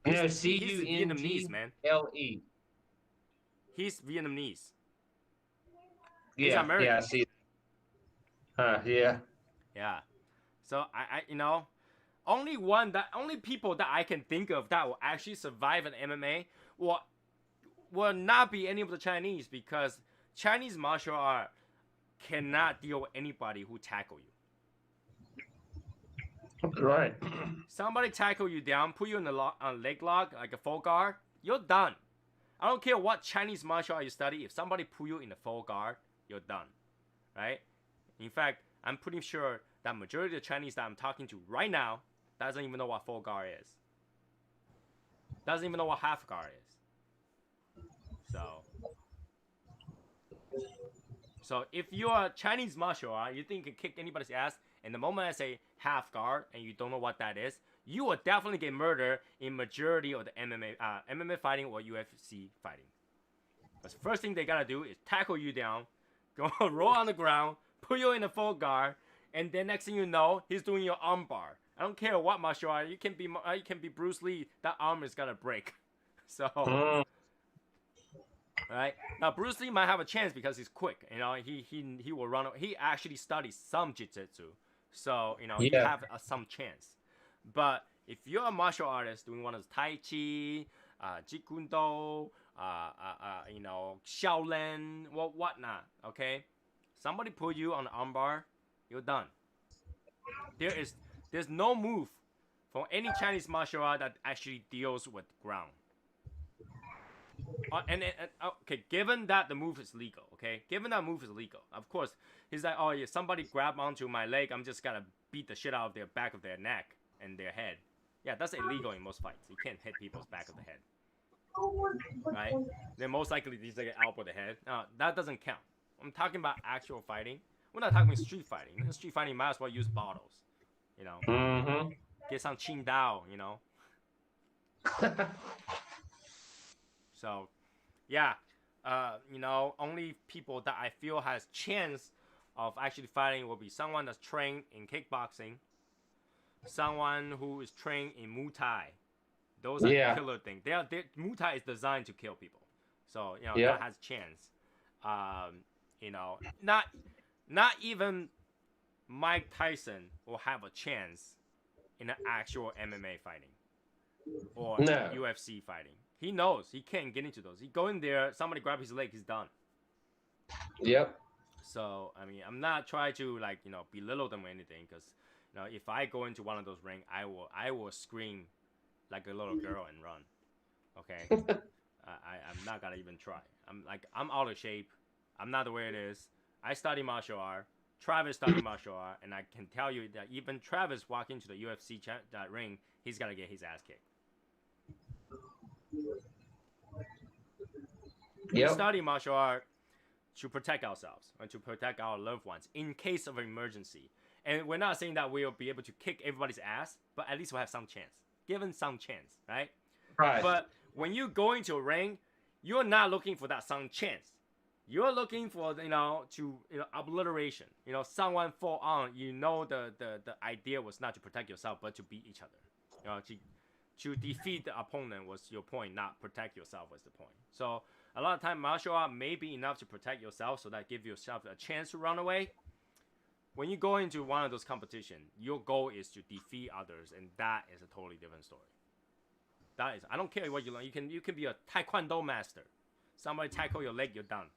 No, He's Vietnamese, man. Cungle. He's Vietnamese. He's Yeah, American. yeah, I see. Yeah. Yeah. So I only people that I can think of that will actually survive an MMA will not be any of the Chinese, because Chinese martial art cannot deal with anybody who tackle you. Right. Somebody tackle you down, put you in a leg lock, like a full guard, you're done. I don't care what Chinese martial art you study. If somebody put you in a full guard, you're done, right? In fact, I'm pretty sure that majority of the Chinese that I'm talking to right now doesn't even know what full guard is. Doesn't even know what half guard is. So if you're a Chinese martial art, you think you can kick anybody's ass, and the moment I say half guard and you don't know what that is, you will definitely get murdered in majority of the MMA fighting or UFC fighting. Because first thing they gotta do is tackle you down, go roll on the ground, put you in a full guard, and then next thing you know, he's doing your arm bar. I don't care what martial art, you can be Bruce Lee, that arm is gonna break. So, right now Bruce Lee might have a chance because he's quick. He will run. He actually studies some jiu-jitsu, so he have some chance. But if you're a martial artist doing one of those Tai Chi, Jeet Kune Do, Shaolin, whatnot, okay? Somebody put you on the armbar, you're done. There's no move from any Chinese martial art that actually deals with ground. Okay, given that the move is legal, of course, he's like, oh yeah, somebody grab onto my leg, I'm just gonna beat the shit out of their back of their neck and their head. Yeah, that's illegal in most fights. You can't hit people's back of the head, right? Then most likely these like elbow the head. That doesn't count. I'm talking about actual fighting. We're not talking street fighting. In street fighting, might as well use bottles, Mm-hmm. Get some Qing Dao, So, yeah, only people that I feel has chance of actually fighting will be someone that's trained in kickboxing, someone who is trained in Muay Thai. Those are killer things. Muay Thai is designed to kill people, so that has chance. Not even Mike Tyson will have a chance in an actual MMA fighting or UFC fighting. He knows he can't get into those. He go in there, somebody grab his leg, he's done. Yep. So I'm not trying to belittle them or anything, because if I go into one of those rings, I will scream like a little girl and run. Okay. I'm not gonna even try. I'm out of shape. I'm not the way it is. I study martial art, Travis studied martial art, and I can tell you that even Travis walk into the UFC that ring, he's gotta get his ass kicked. We Yep. study martial art to protect ourselves and to protect our loved ones in case of an emergency. And we're not saying that we'll be able to kick everybody's ass, but at least we'll have some chance. Given some chance, right? Right. But when you go into a ring, you're not looking for that some chance. You're looking for obliteration. Someone fall on. The idea was not to protect yourself, but to beat each other. To defeat the opponent was your point, not protect yourself was the point. So a lot of time, martial art may be enough to protect yourself, so that give yourself a chance to run away. When you go into one of those competitions, your goal is to defeat others, and that is a totally different story. That is, I don't care what you learn. You can be a taekwondo master. Somebody tackle your leg, you're done.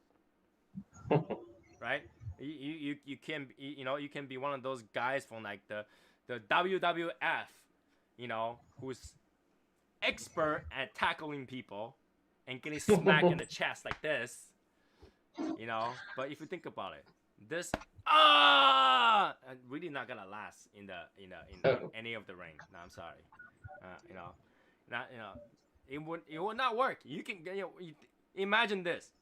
Right? You can be one of those guys from like the WWF, who's expert at tackling people and getting smacked in the chest like this. But if you think about it, this really not gonna last in any of the ring. No, I'm sorry. It would not work. You can imagine this: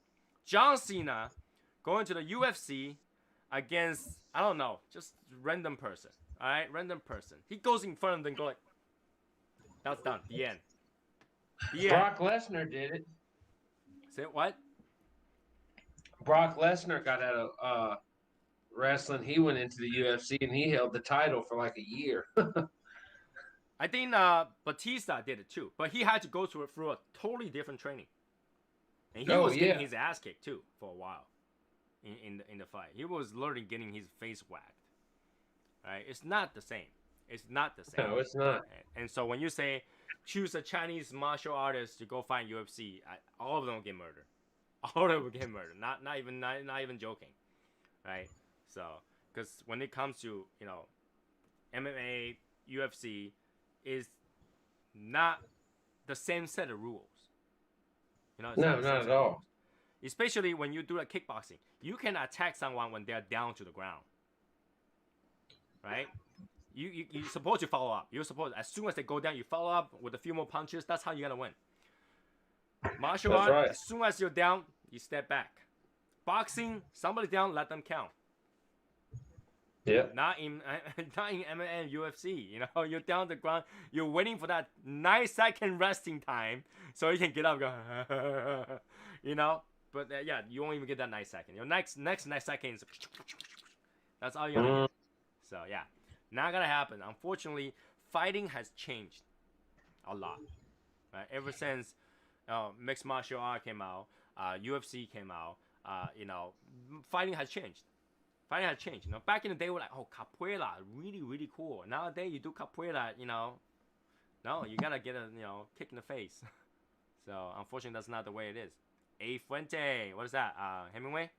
John Cena going to the UFC against, I don't know, just random person. All right, random person. He goes in front of them and go like, that's done. The end. Brock Lesnar did it. Say what? Brock Lesnar got out of wrestling. He went into the UFC and he held the title for like a year. I think Batista did it too, but he had to go through a totally different training. And he was getting his ass kicked too for a while in the fight. He was literally getting his face whacked. Right? It's not the same. It's not the same. No, it's not. And so when you say choose a Chinese martial artist to go fight UFC, all of them will get murdered. All of them will get murdered. Not even joking, right? So because when it comes to MMA, UFC is not the same set of rules. No, not at all. Especially when you do a kickboxing, you can attack someone when they're down to the ground, right? You're supposed to follow up. You're supposed, as soon as they go down, you follow up with a few more punches. That's how you're gonna win. Martial art, right. As soon as you're down, you step back. Boxing, somebody down, let them count. Yeah. Not in MMA and UFC. You're down on the ground. You're waiting for that 9-second resting time so you can get up. And go, But you won't even get that 9 second. Your next 9 seconds. That's all you're gonna get. So yeah, not gonna happen. Unfortunately, fighting has changed a lot. Right? Ever since mixed martial art came out, UFC came out. Fighting has changed. Fighting has changed. Back in the day, we're like, oh, capoeira, really, really cool. Nowadays, you do capoeira, no, you gotta get a kick in the face. So unfortunately, that's not the way it is. A Fuente, what is that? Hemingway.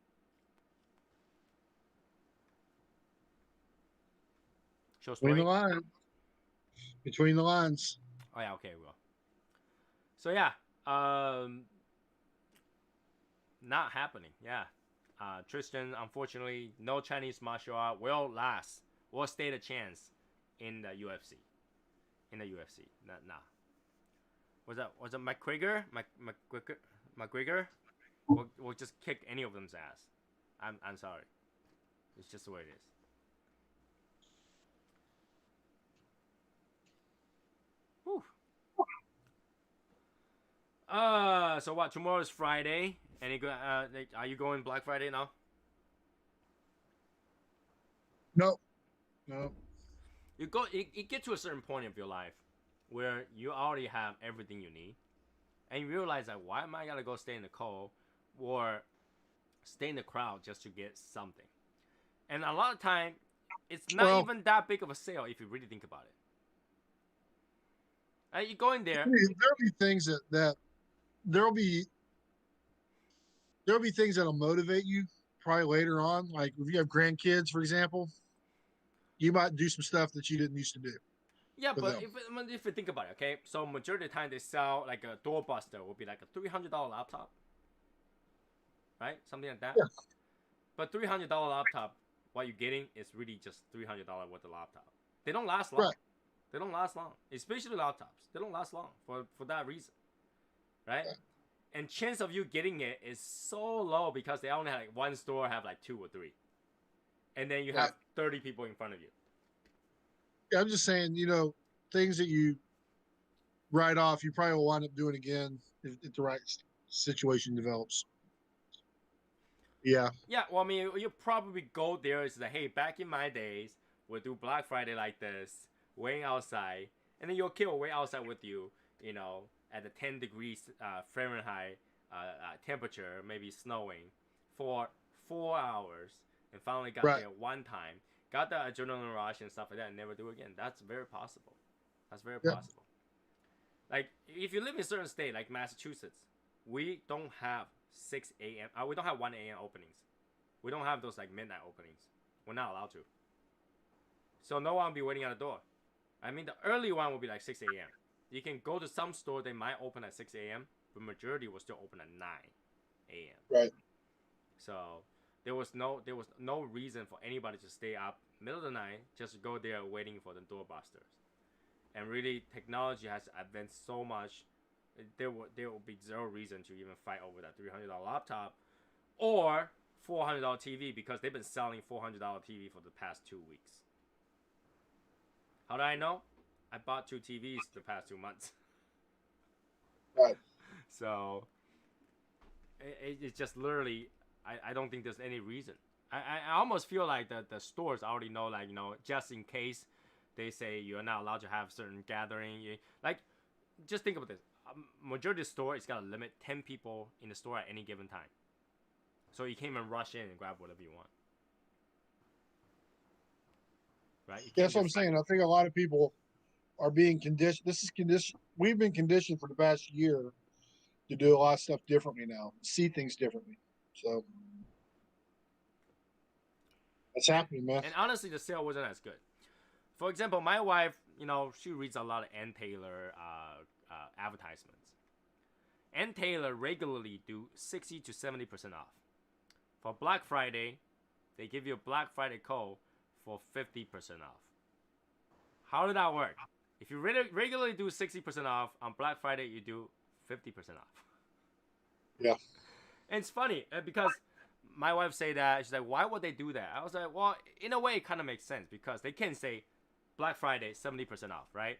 Show story. Between the lines. Between the lines. Oh yeah, okay, well. So yeah, not happening. Yeah. Tristan, unfortunately, no Chinese martial art will stand a chance in the UFC. Nah. Was it McGregor? McGregor? We'll just kick any of them's ass. I'm sorry. It's just the way it is. Whew. So what? Tomorrow is Friday. Are you going Black Friday now? No. You get to a certain point of your life where you already have everything you need, and you realize that why am I gonna go stay in the cold or stay in the crowd just to get something? And a lot of time, it's not even that big of a sale if you really think about it. You go in there. There'll be things that there'll be things that'll motivate you probably later on. Like if you have grandkids, for example, you might do some stuff that you didn't used to do. Yeah, but if you think about it, okay, so majority of the time they sell like a doorbuster will be like a $300 laptop, right? Something like that. Yeah. But $300 laptop what you're getting is really just $300 worth of laptop. They don't last long. Right. They don't last long, especially laptops. They don't last long for that reason, right? And chance of you getting it is so low because they only have like one store have like 2 or 3, and then you have 30 people in front of you. Yeah, I'm just saying, things that you write off, you probably will wind up doing again if the right situation develops. Yeah. Yeah, well, I mean, you probably go there. It's like, hey, back in my days, we'll do Black Friday like this, waiting outside, and then your kid will wait outside with you, at the 10 degrees Fahrenheit temperature, maybe snowing, for 4 hours, and finally got there one time, got the adrenaline rush and stuff like that, and never do it again. That's very possible. That's very possible. Like, if you live in a certain state, like Massachusetts, we don't have 6 a.m. We don't have 1 a.m. openings. We don't have those like midnight openings. We're not allowed to. So no one will be waiting at the door. I mean, the early one will be like 6 a.m. You can go to some store, they might open at 6 a.m., but majority will still open at 9 a.m. Right. So there was no reason for anybody to stay up middle of the night just to go there waiting for the doorbusters. And really, technology has advanced so much. There will be zero reason to even fight over that $300 laptop or $400 TV because they've been selling $400 TV for the past 2 weeks. How do I know? I bought 2 TVs the past 2 months. Right. So it's just literally, I don't think there's any reason. I almost feel like the stores already know, like, just in case they say you're not allowed to have certain gathering. Like, just think about this. Majority of the store is got a limit 10 people in the store at any given time. So you can't even rush in and grab whatever you want. Right? That's what I'm saying. I think a lot of people are being conditioned. We've been conditioned for the past year to do a lot of stuff differently now, see things differently. So that's happening, man. And honestly, the sale wasn't as good. For example, my wife, she reads a lot of Ann Taylor advertisements. Ann Taylor regularly do 60 to 70% off. For Black Friday, they give you a Black Friday code for 50% off. How did that work? If you regularly do 60% off, on Black Friday you do 50% off. Yeah. And it's funny because my wife say that, she's like, why would they do that? I was like, well, in a way it kind of makes sense because they can say Black Friday 70% off, right?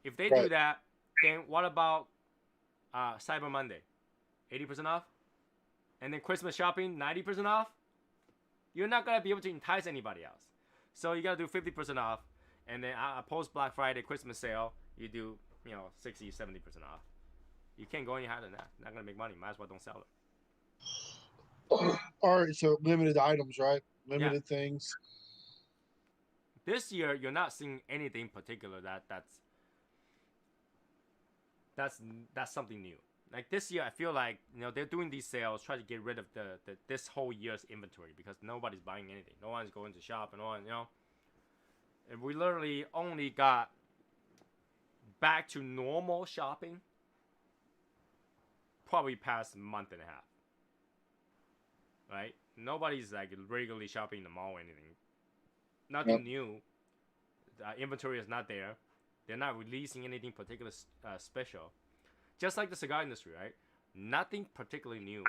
If they do that, then what about Cyber Monday? 80% off? And then Christmas shopping, 90% off? You're not going to be able to entice anybody else. So you got to do 50% off. And then post Black Friday Christmas sale, you do, 60, 70% off. You can't go any higher than that. Not going to make money. Might as well don't sell it. All right, so limited items, right? Limited things. This year, you're not seeing anything particular that's something new. Like this year, I feel like they're doing these sales, try to get rid of this whole year's inventory because nobody's buying anything. No one's going to shop and on, And we literally only got back to normal shopping probably past a month and a half. Right? Nobody's like regularly shopping in the mall or anything. Nothing new. The inventory is not there. They're not releasing anything particular special. Just like the cigar industry, right? Nothing particularly new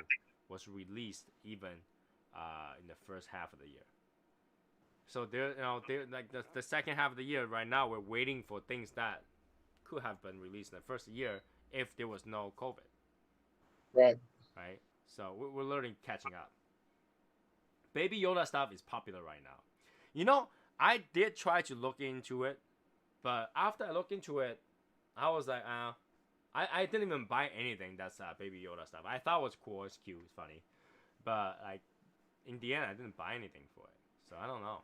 was released even in the first half of the year. So they're like the second half of the year right now, we're waiting for things that could have been released in the first year if there was no COVID. Right. So we're learning, catching up. Baby Yoda stuff is popular right now. I did try to look into it, but after I looked into it, I was like, I didn't even buy anything that's Baby Yoda stuff. I thought it was cool, it's cute, it's funny, but like in the end, I didn't buy anything for it. So I don't know.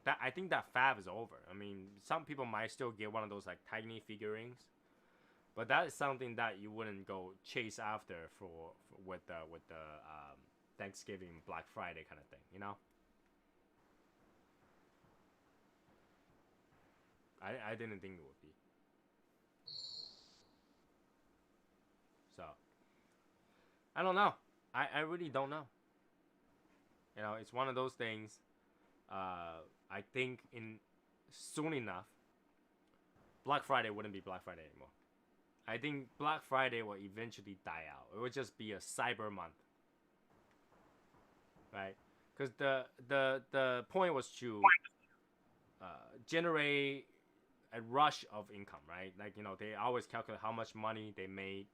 That I think that fad is over. I mean, some people might still get one of those like tiny figurines, but that is something that you wouldn't go chase after with the Thanksgiving, Black Friday kind of thing. I didn't think it would be. So I don't know. I really don't know. You know, it's one of those things. I think soon enough, Black Friday wouldn't be Black Friday anymore. I think Black Friday will eventually die out. It will just be a Cyber Month, right? Because the point was to generate a rush of income, right? Like, you know, they always calculate how much money they made,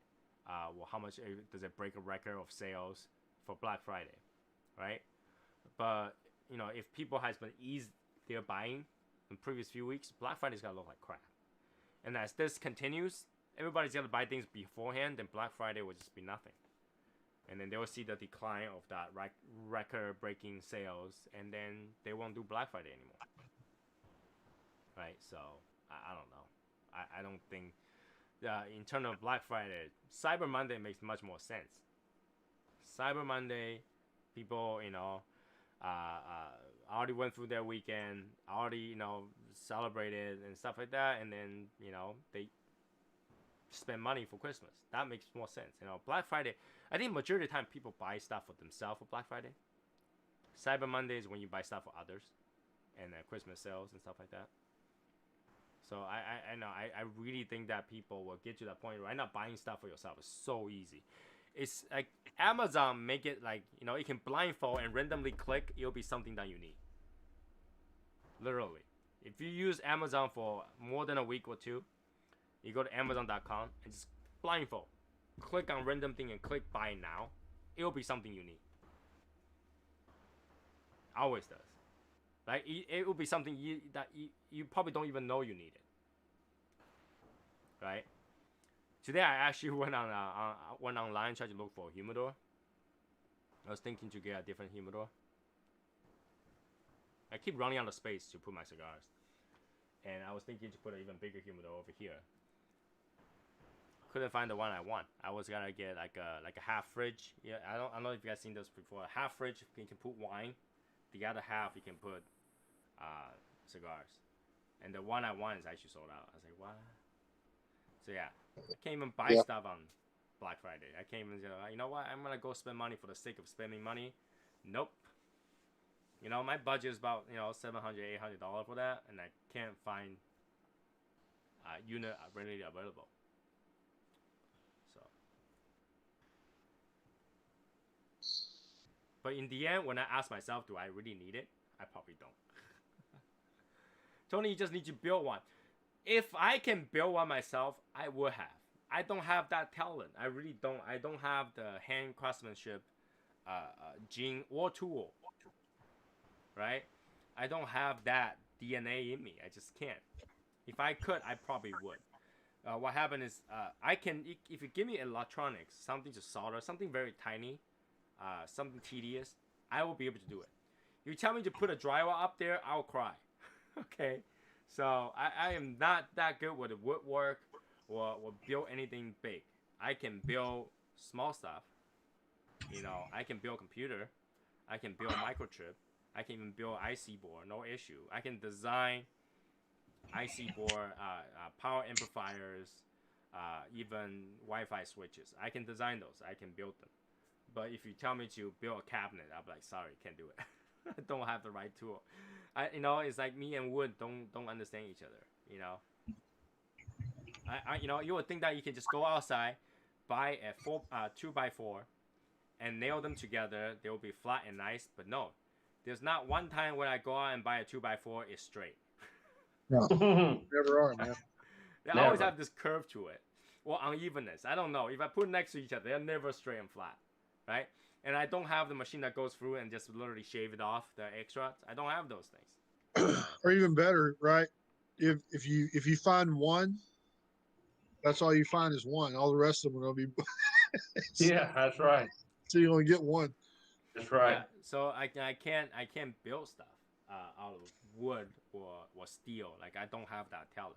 well, how much does it break a record of sales for Black Friday, right? But you know, if people has been eased their buying in previous few weeks, Black Friday's gonna look like crap. And as this continues, everybody's gonna buy things beforehand, then Black Friday will just be nothing. And then they will see the decline of that record-breaking sales, and then they won't do Black Friday anymore. Right? So I don't know. I don't think in terms of Black Friday, Cyber Monday makes much more sense. Cyber Monday, people, you know, already went through their weekend, already, you know, celebrated and stuff like that, and then, you know, they spend money for Christmas. That makes more sense. You know, Black Friday, I think majority of the time people buy stuff for themselves for Black Friday. Cyber Monday is when you buy stuff for others, and Christmas sales and stuff like that. So I know I really think that people will get to that point right now. Buying stuff for yourself is so easy. It's like Amazon make it like, you know, you can blindfold and randomly click. It'll be something that you need. Literally, if you use Amazon for more than a week or two, you go to Amazon.com and just blindfold, click on random thing and click buy now. It'll be something you need. Always does. Like it will be something you probably don't even know you need it. Right? Today I actually went online, tried to look for a humidor. I was thinking to get a different humidor. I keep running out of space to put my cigars, and I was thinking to put an even bigger humidor over here. Couldn't find the one I want. I was gonna get like a half fridge. Yeah, I don't know if you guys seen this before. A half fridge you can put wine. The other half you can put cigars. And the one I want is actually sold out. I was like, what? So yeah, I can't even buy stuff on Black Friday. I can't even say, you know what? I'm gonna go spend money for the sake of spending money. Nope. You know, my budget is about, you know, $700, $800 for that, and I can't find a unit readily available. So, but in the end, when I ask myself, do I really need it? I probably don't. Tony, you just need to build one. If I can build one myself, I would have. I don't have that talent. I really don't. I don't have the hand craftsmanship gene or tool. Right? I don't have that DNA in me. I just can't. If I could, I probably would. What happened is I can, if you give me electronics, something to solder, something very tiny, something tedious, I will be able to do it. You tell me to put a drywall up there, I'll cry. Okay? So I am not that good with the woodwork or build anything big. I can build small stuff. You know, I can build computer. I can build microchip. I can even build IC board, no issue. I can design IC board, power amplifiers, even Wi-Fi switches. I can design those. I can build them. But if you tell me to build a cabinet, I'll be like, sorry, can't do it. I don't have the right tool. You know, it's like me and wood don't understand each other. You know, you know, you would think that you can just go outside, buy a 2x4, and nail them together. They will be flat and nice. But no, there's not one time when I go out and buy a 2x4 it's straight. No, never are, man. They always have this curve to it, or unevenness. I don't know. If I put next to each other, they're never straight and flat, right? And I don't have the machine that goes through and just literally shave it off the extras. I don't have those things. Or even better, right? If you find one, that's all you find is one. All the rest of them are gonna be. Yeah, that's right. So you only get one. That's right. Yeah, so I can't build stuff out of wood or steel. Like I don't have that talent.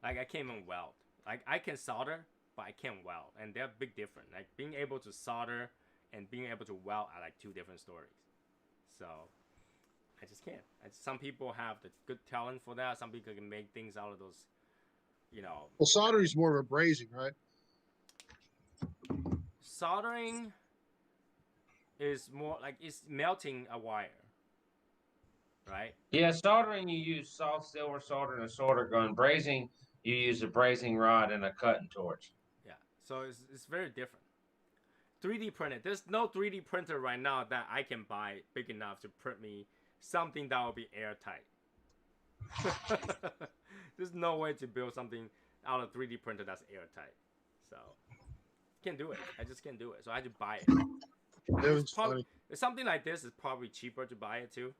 Like I can't even weld. Like I can solder, but I can't weld, and they're big different. Like being able to solder and being able to weld are like two different stories. So I just can't. Some people have the good talent for that. Some people can make things out of those, you know. Well, soldering is more of a brazing, right? Soldering is more like it's melting a wire, right? Yeah, soldering you use soft silver solder and a solder gun. Brazing you use a brazing rod and a cutting torch. Yeah. So it's very different. 3D printed. There's no 3D printer right now that I can buy big enough to print me something that will be airtight. There's no way to build something out of 3D printer that's airtight. So can't do it. I just can't do it. So I had to buy it. Something like this is probably cheaper to buy it too.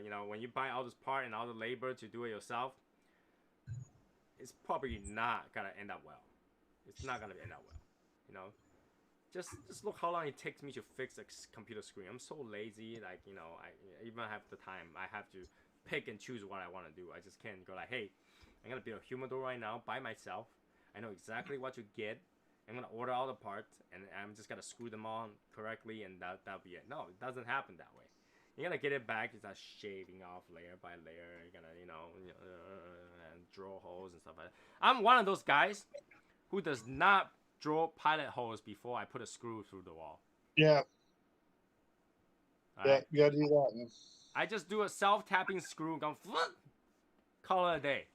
You know, when you buy all this part and all the labor to do it yourself, it's probably not gonna end up well. It's not gonna end up well. You know, just look how long it takes me to fix a computer screen. I'm so lazy. Like, you know, I even have the time. I have to pick and choose what I want to do. I just can't go like, hey, I'm gonna build a humidor right now by myself. I know exactly what to get. I'm gonna order all the parts, and I'm just gonna screw them on correctly, and that'll be it. No, it doesn't happen that way. You're gonna get it back. It's not shaving off layer by layer. You're gonna, and drill holes and stuff like that. I'm one of those guys who does not drill pilot holes before I put a screw through the wall. Yeah. All Yeah, right? you gotta do that, man. I just do a self-tapping screw, go call it a day.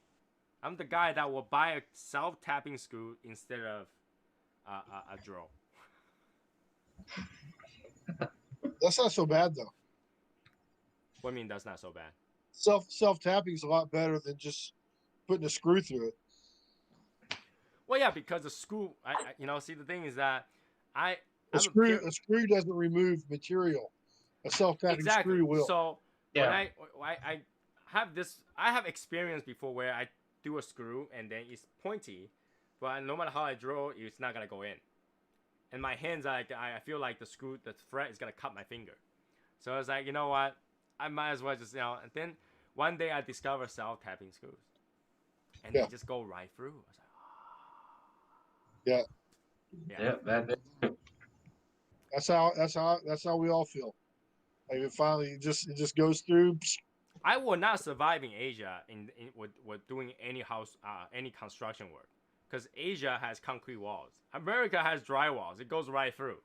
I'm the guy that will buy a self-tapping screw instead of a drill. That's not so bad though. What do you mean that's not so bad? Self tapping is a lot better than just putting a screw through it. Well, yeah, because the screw, see, the thing is that A screw doesn't remove material. A self tapping screw will. So when I have this, I have experience before where I do a screw and then it's pointy, but no matter how I drill, it's not gonna go in. And my hands, I feel like the thread is gonna cut my finger. So I was like, you know what? I might as well just, and then one day I discovered self-tapping screws. And they just go right through. I was like, That's how we all feel. Like it finally just goes through. I will not survive in Asia with doing any any construction work, because Asia has concrete walls. America has dry walls. It goes right through,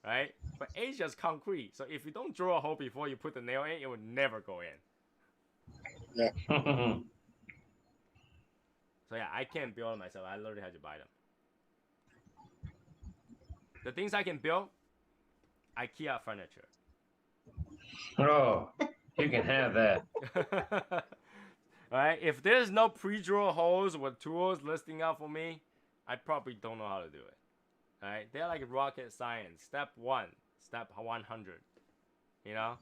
right? But Asia's concrete. So if you don't drill a hole before you put the nail in, it will never go in. Yeah. So yeah, I can't build it myself. I literally had to buy them. The things I can build, IKEA furniture. Oh, you can have that. Alright, if there's no pre-drill holes with tools listing out for me, I probably don't know how to do it. Alright, they're like rocket science. Step 1, step 100. You know?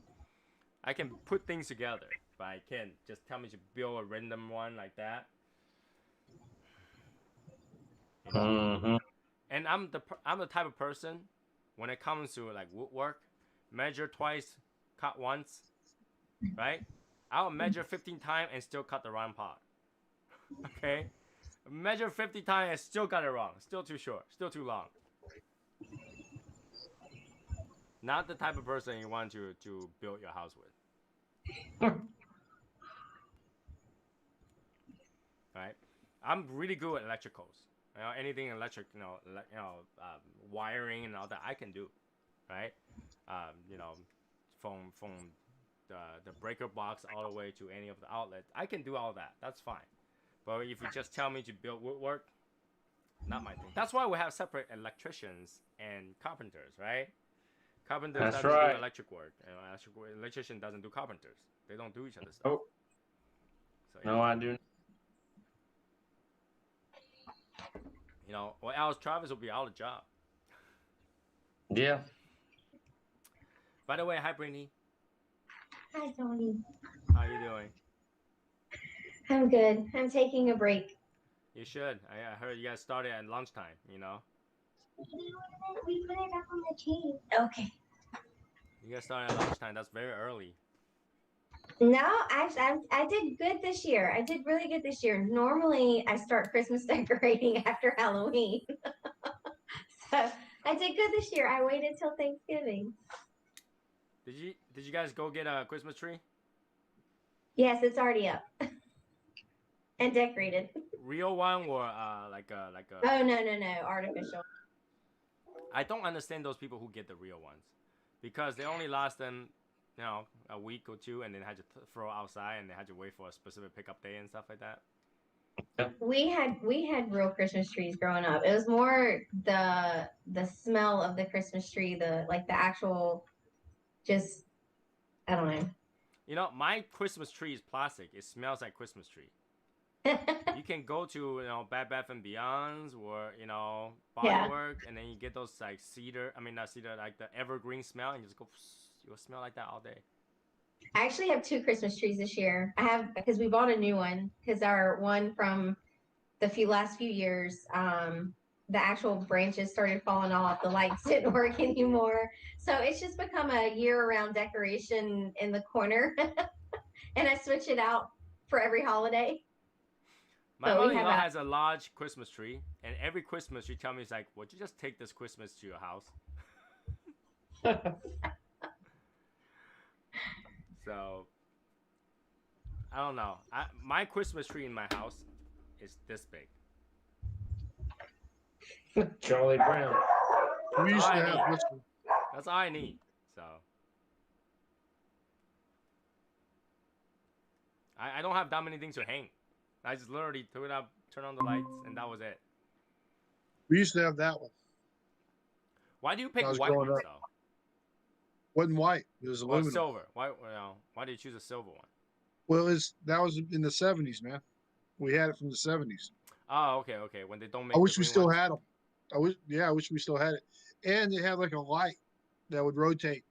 I can put things together, but I can't just tell me to build a random one like that. You know? Mm-hmm. And I'm the type of person, when it comes to like woodwork, measure twice, cut once, right? I'll measure 15 times and still cut the wrong part. Okay? Measure 50 times and still got it wrong. Still too short. Still too long. Not the type of person you want to build your house with. Right? I'm really good at electricals. Anything electric, wiring and all that I can do, right? From the breaker box all the way to any of the outlets, I can do all that. That's fine. But if you just tell me to build woodwork, not my thing. That's why we have separate electricians and carpenters, right? Carpenters doesn't do electric work. Electrician doesn't do carpenters. They don't do each other's stuff. Oh. So, No, I do. Or else Travis will be out of job. Yeah. By the way, hi Brittany. Hi, Tony. How are you doing? I'm good. I'm taking a break. You should. I heard you guys started at lunchtime, We put it up on the chain. Okay. You guys started at lunchtime. That's very early. No, I did good this year. I did really good this year. Normally, I start Christmas decorating after Halloween. So I did good this year. I waited till Thanksgiving. Did you guys go get a Christmas tree? Yes, it's already up and decorated. Real one or like a? Oh no, artificial. I don't understand those people who get the real ones. because they only last them, a week or two, and then had to throw outside, and they had to wait for a specific pickup day and stuff like that. We had real Christmas trees growing up. It was more the smell of the Christmas tree, the actual, just I don't know. My Christmas tree is plastic. It smells like Christmas tree. You can go to Bed Bath and Beyond's or Body Yeah. Work, and then you get those like cedar. I mean not cedar, like the evergreen smell, and you just go. You'll smell like that all day. I actually have 2 Christmas trees this year. I have because we bought a new one because our one from the last few years, the actual branches started falling off. The lights didn't work anymore, so it's just become a year-round decoration in the corner, and I switch it out for every holiday. My But we mother-in-law have has a large Christmas tree, and every Christmas she tells me, it's like, would you just take this Christmas to your house? So, I don't know. My Christmas tree in my house is this big. Charlie Brown. We used to I have need. this. That's all I need. So, I don't have that many things to hang. I just literally took it up, turn on the lights, and that was it. We used to have that one. Why do you pick I was white growing ones, up. though? Wasn't white. It was Or aluminum. silver? Why did you choose a silver one? Well, that was in the 70s, man. We had it from the 70s. Oh, okay. When they don't make I the wish we green still ones? had them. I wish we still had it. And they had like a light that would rotate.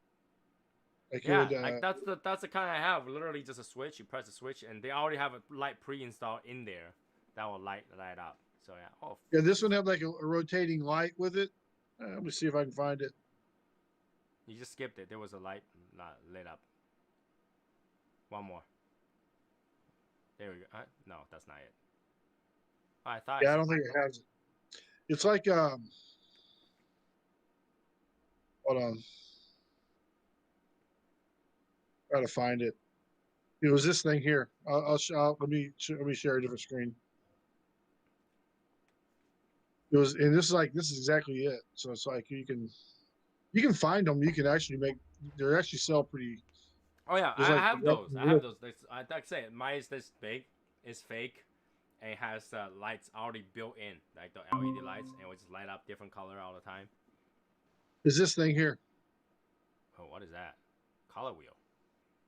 Like Yeah, it would, like that's the kind I have. Literally just a switch. You press the switch, and they already have a light pre-installed in there that will light up. So yeah. Oh, yeah, this one had like a rotating light with it. Let me see if I can find it. you just skipped it. There was a light lit up. One more. There we go. No, that's not it. I thought. Yeah, I don't think it has it. It's like hold on. Try to find it. It was this thing here. Let me share a different screen. It was, and this is exactly it. So it's like you can find them. You can actually they actually sell pretty. Oh yeah, There's I like have the those. red- I have those. Like I say, mine is this big. It's fake, and it has lights already built in, like the LED lights, and it will just light up different color all the time. Is this thing here? Oh, what is that? Color wheel.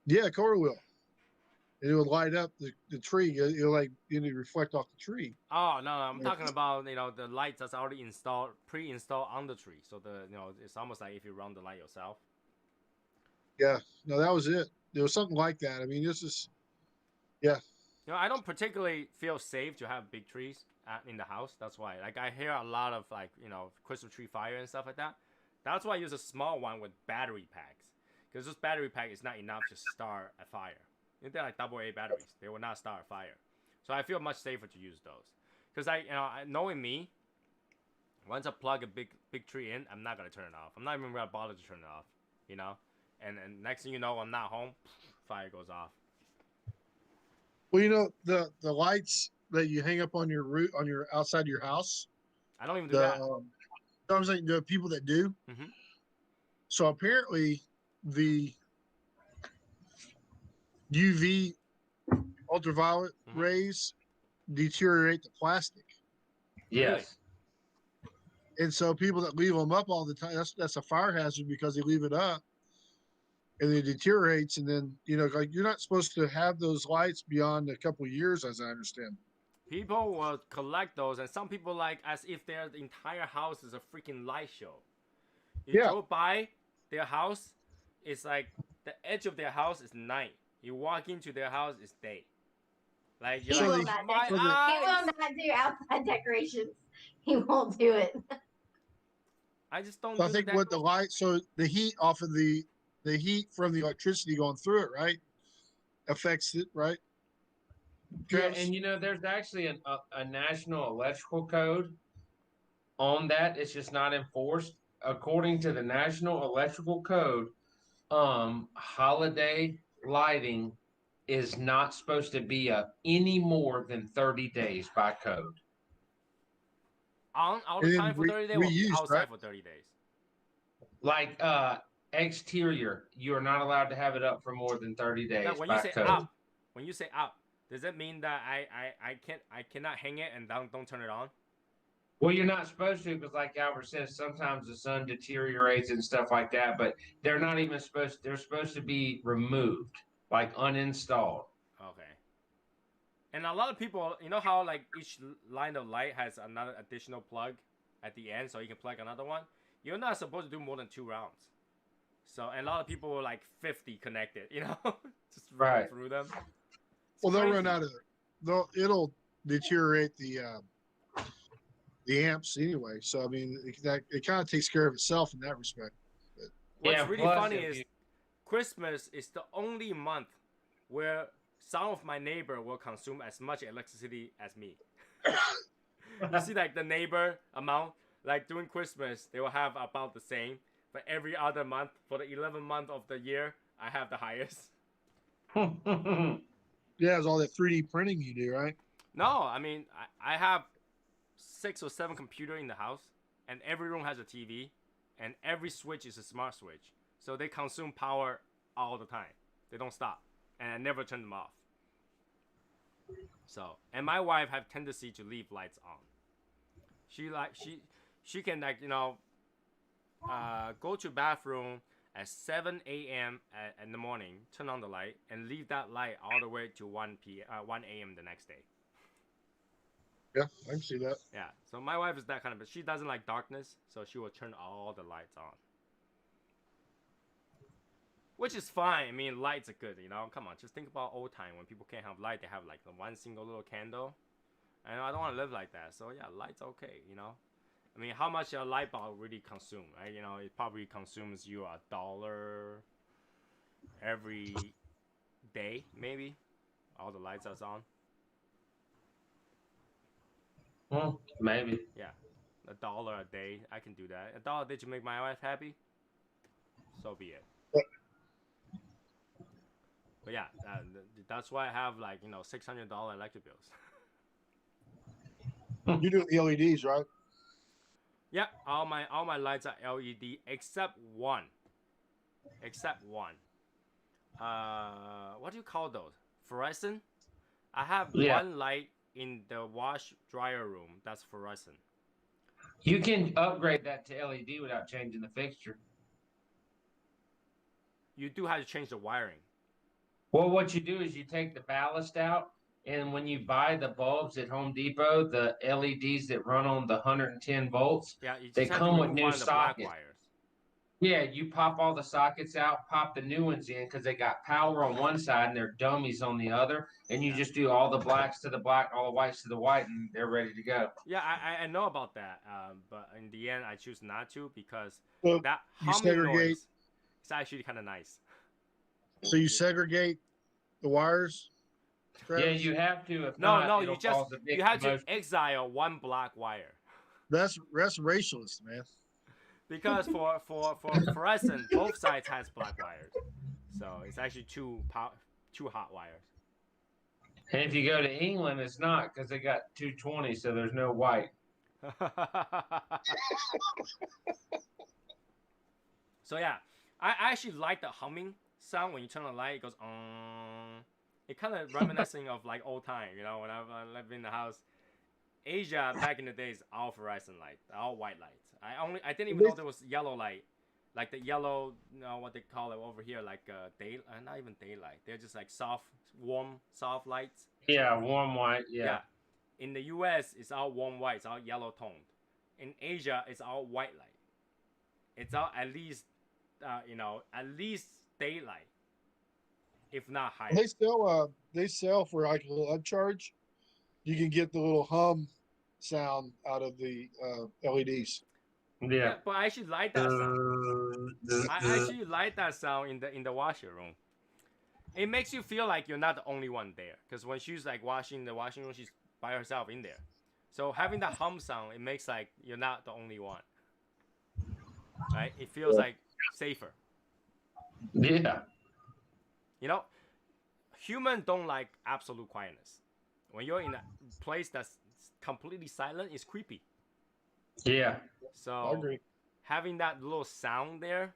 Yeah, color wheel. And it would light up the tree. It'll reflect off the tree. Oh no, I'm talking about the lights that's already pre-installed on the tree. So it's almost like if you run the light yourself. Yeah, no, that was it. There was something like that. I mean, this is, yeah. I don't particularly feel safe to have big trees in the house. That's why. Like I hear a lot of Christmas tree fire and stuff like that. That's why I use a small one with battery packs, because this battery pack is not enough to start a fire. They're like AA batteries. They will not start a fire. So I feel much safer to use those. Because knowing me, once I plug a big tree in, I'm not gonna turn it off. I'm not even gonna bother to turn it off. And next thing you know, I'm not home, fire goes off. Well, the lights that you hang up on your roof, on your outside of your house. I don't even do that. I was like the people that do. Mhm. So apparently, the UV ultraviolet rays deteriorate the plastic. Yes. And so people that leave them up all the time, that's a fire hazard because they leave it up and it deteriorates. And then, like you're not supposed to have those lights beyond a couple of years, as I understand. People will collect those, and some people as if their entire house is a freaking light show. You Yeah. go by their house, it's like the edge of their house is night. You walk into their house, it's day. Like He you're will like, not my He will eyes. not do outside decorations. He won't do it. I just don't. So I do think that. what the light, so the heat off of the heat from the electricity going through it, right, affects it, right? Yeah, Travis? and there's actually a national electrical code on that. It's just not enforced. According to the National Electrical Code, holiday lighting is not supposed to be up any more than 30 days by code. all And the then time for 30 days, reused, outside right? for 30 days. Like exterior. You are not allowed to have it up for more than 30 days. Now, when you say up, does that mean that I cannot hang it and don't turn it on? Well, you're not supposed to because, like Albert says, sometimes the sun deteriorates and stuff like that. But they're not even supposed. They're supposed to be removed, like uninstalled. Okay. And a lot of people, you know how like each line of light has another additional plug at the end, so you can plug another one. You're not supposed to do more than 2 rounds. So, and a lot of people were like 50 connected, you know, just run through them. Well, they'll run out of it. It'll deteriorate the amps anyway. So I mean, it kind of takes care of itself in that respect. But what's really funny is Christmas is the only month where some of my neighbor will consume as much electricity as me. You see, like the neighbor amount, like during Christmas, they will have about the same. But every other month, for the 11th month of the year, I have the highest. Yeah, it's all that 3D printing you do, right? No, I mean, I have 6 or 7 computers in the house, and every room has a TV, and every switch is a smart switch. So they consume power all the time. They don't stop, and I never turn them off. So, and my wife have tendency to leave lights on. She can, like, you know, go to bathroom at 7 a.m. in the morning, turn on the light, and leave that light all the way to 1 a.m. the next day. Yeah, I can see that. Yeah, so my wife is that kind of, but she doesn't like darkness, so she will turn all the lights on. Which is fine. I mean, lights are good, you know. Come on, just think about old time when people can't have light. They have like the one single little candle. And I don't want to live like that. So yeah, light's okay, you know. I mean, how much a light bulb really consume, right? You know, it probably consumes you $1 every day, maybe. All the lights are on. Well, maybe. Yeah, $1 a day. I can do that. $1 a day to make my wife happy. So be it. But yeah, that's why I have like, you know, $600 electric bills. You do the LEDs, right? Yeah, all my lights are LED except one. What do you call those? Fluorescent? I have one light in the wash dryer room that's fluorescent. You can upgrade that to LED without changing the fixture. You do have to change the wiring. Well, what you do is you take the ballast out, and when you buy the bulbs at Home Depot, the LEDs that run on the 110 volts, yeah, you just they have come to with new sockets. Yeah, you pop all the sockets out, pop the new ones in because they got power on one side and they're dummies on the other, and you just do all the blacks to the black, all the whites to the white, and they're ready to go. Yeah, I know about that, but in the end, I choose not to because Well, that you humming segregate. noise is actually kind of nice. So you segregate the wires? Yeah, Travis? you have to. If No, not, no, it'll you just cause a big you have to commotion. exile one black wire. That's racialist, man. Because for fluorescent, both sides has black wires, so it's actually two hot wires. And if you go to England, it's not because they got 220, so there's no white. So yeah, I actually like the humming sound when you turn on the light. It goes on. It kind of reminiscing of like old time, you know, when I lived in the house. Asia back in the days, all fluorescent light, all white lights. I didn't even know there was yellow light, like the yellow, you know what they call it over here, like not even daylight. They're just like warm, soft lights. Yeah, warm white. Yeah. In the U.S., it's all warm white, it's all yellow toned. In Asia, it's all white light. It's all at least, at least daylight, if not higher. They sell for like a little upcharge. You can get the little hum sound out of the LEDs. Yeah, but I actually like that sound. I actually like that sound in the washer room. It makes you feel like you're not the only one there, because when she's like washing the washing room, she's by herself in there. So having that hum sound, it makes like you're not the only one. Right? It feels like safer. Yeah. You know, humans don't like absolute quietness. When you're in a place that's completely silent, it's creepy. Yeah. So having that little sound there,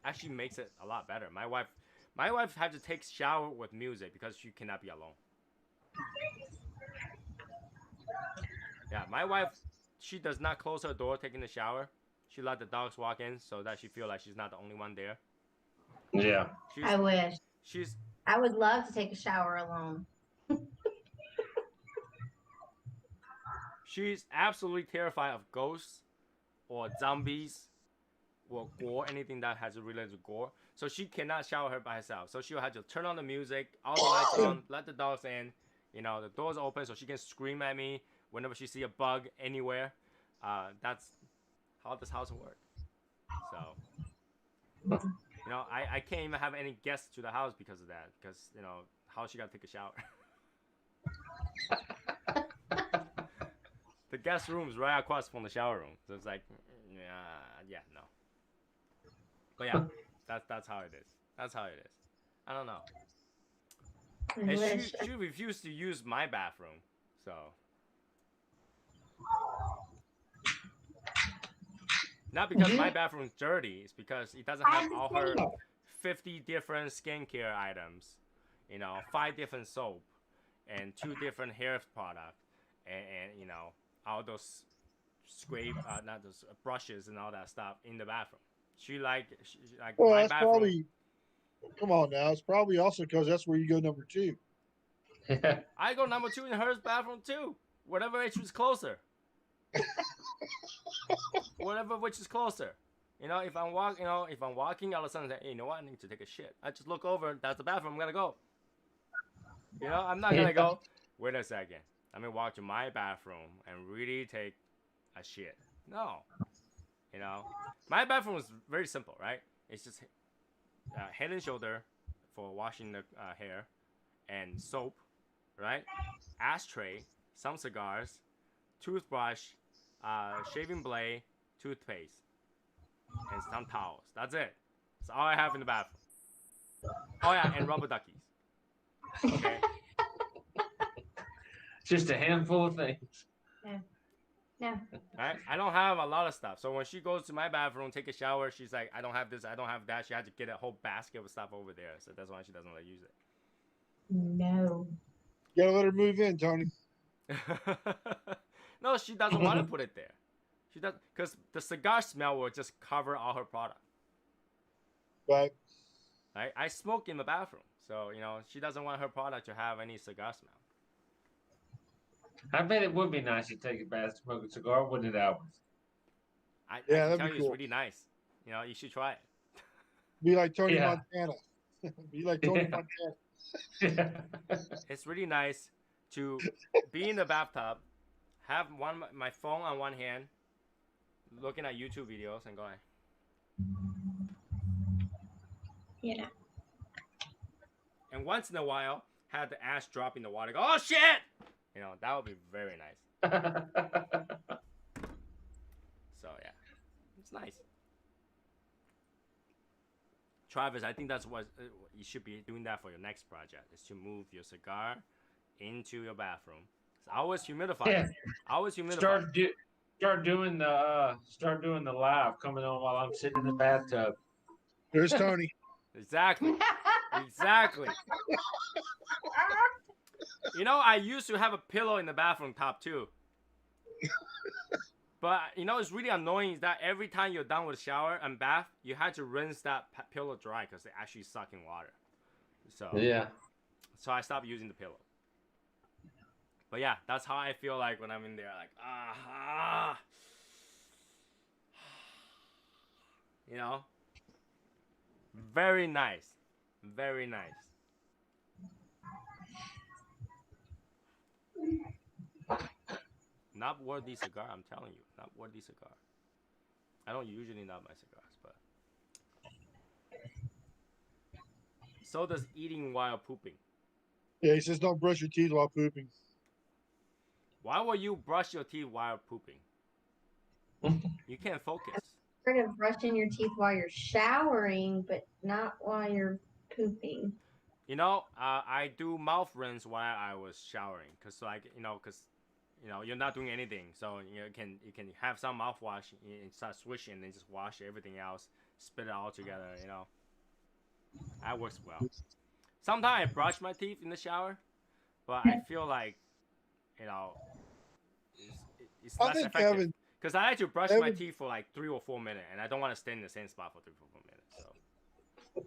actually makes it a lot better. My wife had to take shower with music because she cannot be alone. Yeah, my wife, she does not close her door taking the shower. She let the dogs walk in so that she feel like she's not the only one there. Yeah. I wish. She's I would love to take a shower alone. she's absolutely terrified of ghosts or zombies or gore, anything that has related to gore. So she cannot shower her by herself. So she'll have to turn on the music, all the lights on, let the dogs in. You know, the doors open so she can scream at me whenever she see a bug anywhere. That's how this house works. So, you know, I can't even have any guests to the house because of that. Because, you know, how she got to take a shower. The guest room is right across from the shower room. So it's like, yeah, no. But yeah, that's how it is. That's how it is. I don't know. I And wish. she refused to use my bathroom. So. Not because my bathroom's dirty. It's because it doesn't have all her 50 different skincare items. You know, 5 different soap. And 2 different hair products. And you know, all those not those brushes and all that stuff in the bathroom. She like Well, my that's bathroom. probably. Come on now. It's probably also because that's where you go number 2. I go number 2 in her bathroom too. Whatever which is closer. Whatever which is closer. You know, if I'm walking, all of a sudden, I say, hey, you know what? I need to take a shit. I just look over. That's the bathroom. I'm gonna go. You know, I'm not gonna go. Wait a second. Let me walk to my bathroom and really take a shit. No. You know, my bathroom is very simple, right? It's just head and shoulder for washing the hair, and soap, right? Ashtray, some cigars, toothbrush, shaving blade, toothpaste, and some towels. That's it. That's all I have in the bathroom. Oh yeah, and rubber duckies. Okay. Just a handful of things. No. Right? I don't have a lot of stuff. So when she goes to my bathroom, take a shower, she's like, I don't have this, I don't have that. She had to get a whole basket of stuff over there. So that's why she doesn't let use it. No. You gotta let her move in, Tony. No, she doesn't want to put it there. She does because the cigar smell will just cover all her product. But Right? I smoke in the bathroom, so you know she doesn't want her product to have any cigar smell. I bet it would be nice to take a bath, smoke a cigar, wouldn't it, Albert? I Yeah, can that'd tell be you cool. it's really nice. You know, you should try it. be like Tony Yeah. Montana. Be like Tony Montana. It's really nice to be in the bathtub, have my phone on one hand, looking at YouTube videos and going. Yeah. And once in a while, have the ash drop in the water. Go, oh shit! You know, that would be very nice. So yeah, it's nice. Travis, I think that's what you should be doing that for your next project. Is to move your cigar into your bathroom. It's always humidified. Yeah. Always humidified. Start doing the live coming on while I'm sitting in the bathtub. There's Tony. Exactly. Exactly. You know, I used to have a pillow in the bathroom top too. But you know, it's really annoying that every time you're done with shower and bath, you had to rinse that pillow dry because they actually suck in water. So Yeah. So I stopped using the pillow. But yeah, that's how I feel like when I'm in there, like you know, very nice, very nice. Not worthy cigar, I'm telling you, not worthy cigar. I don't usually nut my cigars, but so does eating while pooping. Yeah, he says don't brush your teeth while pooping. Why will you brush your teeth while pooping? You can't focus. Sort of brushing your teeth while you're showering, but not while you're pooping. You know, I do mouth rinse while I was showering, cause you're not doing anything, so you can have some mouthwash and start swishing and then just wash everything else spit it all together. You know, that works well. Sometimes I brush my teeth in the shower, but I feel like, you know, it's I less think effective. Kevin, Because I like to brush my Kevin- teeth for like 3 or 4 minutes, and I don't want to stay in the same spot for 3 or 4 minutes. So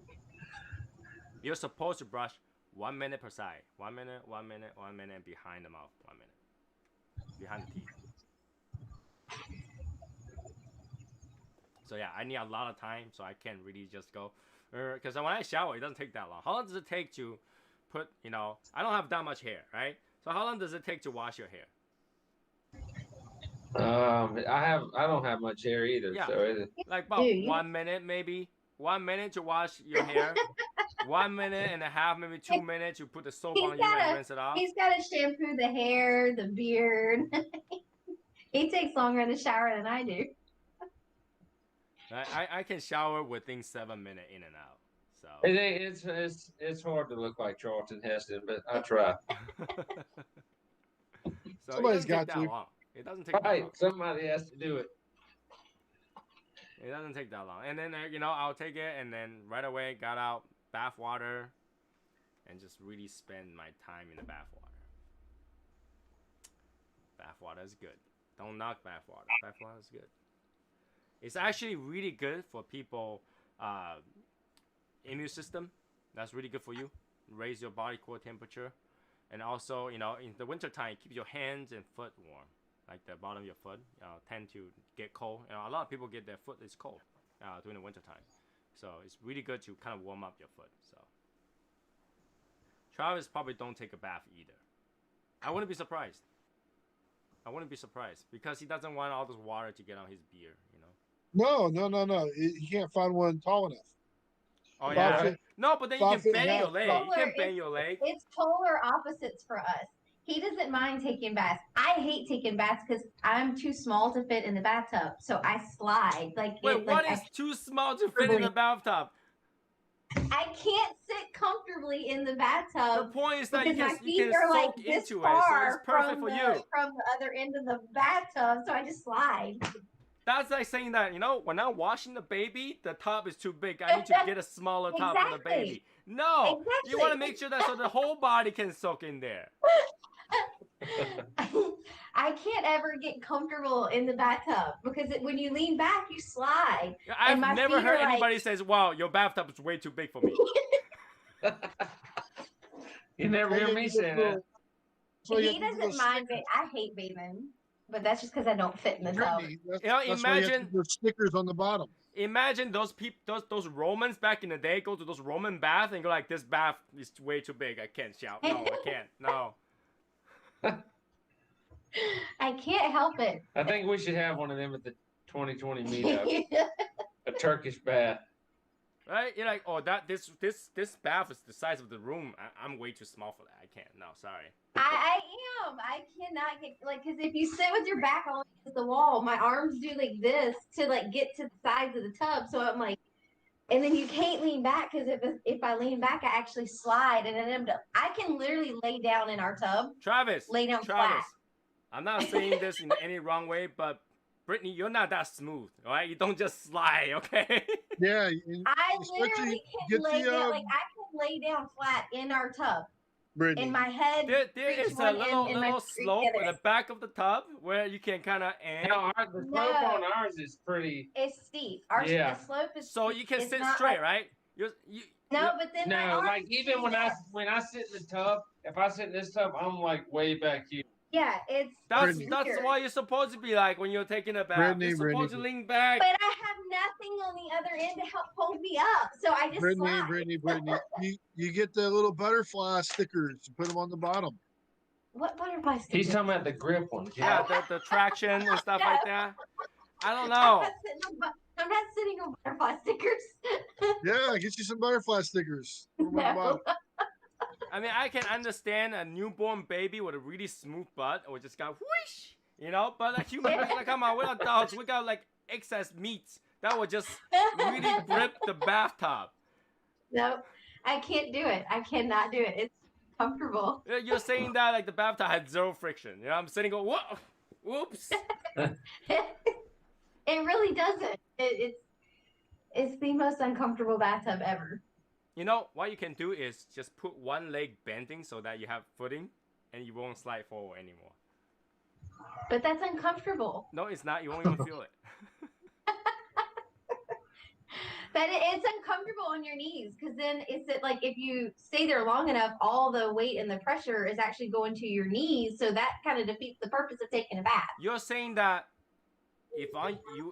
you're supposed to brush 1 minute per side. 1 minute, 1 minute, 1 minute behind the mouth. 1 minute behind the teeth. So yeah, I need a lot of time, so I can't really just go. Because when I shower, it doesn't take that long. How long does it take to put? You know, I don't have that much hair, right? So how long does it take to wash your hair? I don't have much hair either, Yeah. so it, Like about Do you? 1 minute, maybe 1 minute to wash your hair. 1 minute and a half, maybe 2 minutes. You put the soap He's on you and gotta- rinse it off. He's got to shampoo the hair, the beard. He takes longer in the shower than I do. I can shower within 7 minutes in and out. So. it's hard to look like Charlton Heston, but I try. So Somebody's it doesn't got take that to. long. It doesn't take that Right, long. somebody has to do it. It doesn't take that long. And then you know, I'll take it and then right away got out bath water and just really spend my time in the bath water. Bath water is good. Don't knock bath water. Bath water is good. It's actually really good for people immune system. That's really good for you. Raise your body core temperature. And also, you know, in the wintertime, keep your hands and foot warm. Like the bottom of your foot tend to get cold. You know, a lot of people get their foot is cold during the wintertime. So it's really good to kind of warm up your foot. So Travis probably don't take a bath either. I wouldn't be surprised. I wouldn't be surprised because he doesn't want all this water to get on his beard, you know. No. He can't find one tall enough. Oh Bob yeah. Fit- No, but then you Bob can Fit bend has- your leg. You can Polar bend is- your leg. It's polar opposites for us. He doesn't mind taking baths. I hate taking baths because I'm too small to fit in the bathtub. So I slide. Wait, like what is too small to fit in the bathtub? I can't sit comfortably in the The bathtub point is that you because my can feet are like soak this into it, so far it's perfect from for the, you. from the other end of the bathtub. So I just slide. That's like saying that, you know, when I'm washing the baby, the tub is too big. I need to get a smaller tub for the Exactly. baby. No, you want to Exactly. make sure that so the whole body can soak in there. I can't ever get comfortable in the bathtub because when you lean back, you slide. I've my never feet heard are like- anybody says, "Wow, your bathtub is way too big for me." You never hear me saying that. So you He have to do doesn't those mind it. I hate bathing, but that's just because I don't fit in the tub. Brittany, that's, You know, that's why you have to imagine- put stickers on the bottom. Imagine those those Romans back in the day go to those Roman baths and go like, "This bath is way too big. I can't shower. No, I can't. No." I can't help it. I think we should have one of them at the 2020 meetup. A Turkish bath. Right? You're like, oh, this bath is the size of the room. I'm way too small for that. I can't. No, sorry. I am. I cannot get because if you sit with your back all against the wall, my arms do like this to like get to the sides of the tub. So I'm like, and then you can't lean back because if I lean back, I actually slide and then I can literally lay down in our tub, Travis. lay down Travis. flat. I'm not saying this in any wrong way, but Brittany, you're not that smooth, all right? You don't just slide, okay? Yeah, and I Especially literally get can lay the, down like I can lay down flat in our tub, Brittany. and my head. There reach is a one little end and my little feet slope get at it. the back of the tub where you can kind of aim. No, the slope No. on ours is pretty. It's steep. Our Yeah. the slope is So steep. you can It's sit not straight, like- right? You No, but then my No, arms like even stay when there. I sit in the tub, if I sit in this tub, I'm like way back here. Yeah, it's that's Brittany. that's why you're supposed to be like when you're taking a bath. Brittany, You're supposed to Brittany. lean back. But I have nothing on the other end to help hold me up, so I just slide. Brittany, you get the little butterfly stickers to put them on the bottom. What butterfly stickers? He's talking about the grip ones. Yeah, the traction and stuff like that. I don't I'm know. not I'm not sitting on butterfly stickers. Yeah, get you some butterfly stickers. Put 'em on the No. bottom. I mean, I can understand a newborn baby with a really smooth butt or just got whoosh, you know. But a human being, like, come on, we're adults. We got like excess meat that would just really grip the bathtub. No, I can't do it. I cannot do it. It's comfortable. You're saying that like the bathtub had zero friction. You know, I'm sitting going, whoa, whoops. It really doesn't. It's the most uncomfortable bathtub ever. You know what you can do is just put one leg bending so that you have footing, and you won't slide forward anymore. But that's uncomfortable. No, it's not. You won't even feel it. But it's uncomfortable on your knees because then like if you stay there long enough, all the weight and the pressure is actually going to your knees. So that kind of defeats the purpose of taking a bath. You're saying that if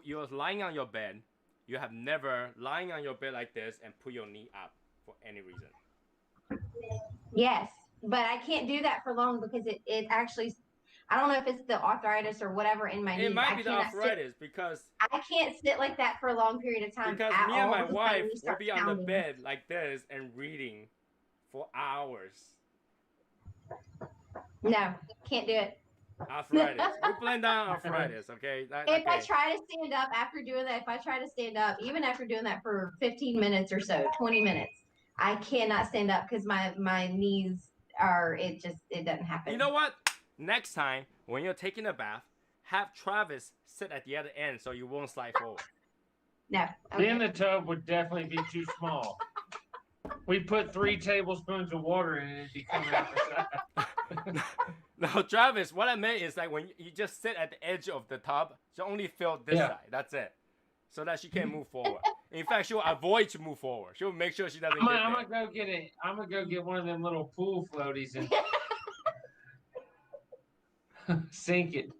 you're lying on your bed, you have never lying on your bed like this and put your knee up for any reason. Yes, but I can't do that for long because it actually, I don't know if it's the arthritis or whatever in my knees. It might be the arthritis because I can't sit like that for a long period of time. Because at me and all my because wife knee will starts be on the pounding. bed like this and reading for hours. No, can't do it. Arthritis. We blend down arthritis, okay? If I try to stand up after doing that, if I try to stand up, even after doing that for 15 minutes or so, 20 minutes, I cannot stand up because my knees are, it doesn't happen. You know what? Next time, when you're taking a bath, have Travis sit at the other end so you won't slide forward. No. Then the tub would definitely be too small. We put 3 tablespoons of water in it, it'd be coming out the side. No, Travis, what I meant is like when you just sit at the edge of the tub, she only feel this side. That's it. So that she can move forward. In fact, she'll avoid to move forward. She'll make sure she doesn't get there. I'm gonna go get one of them little pool floaties and sink it.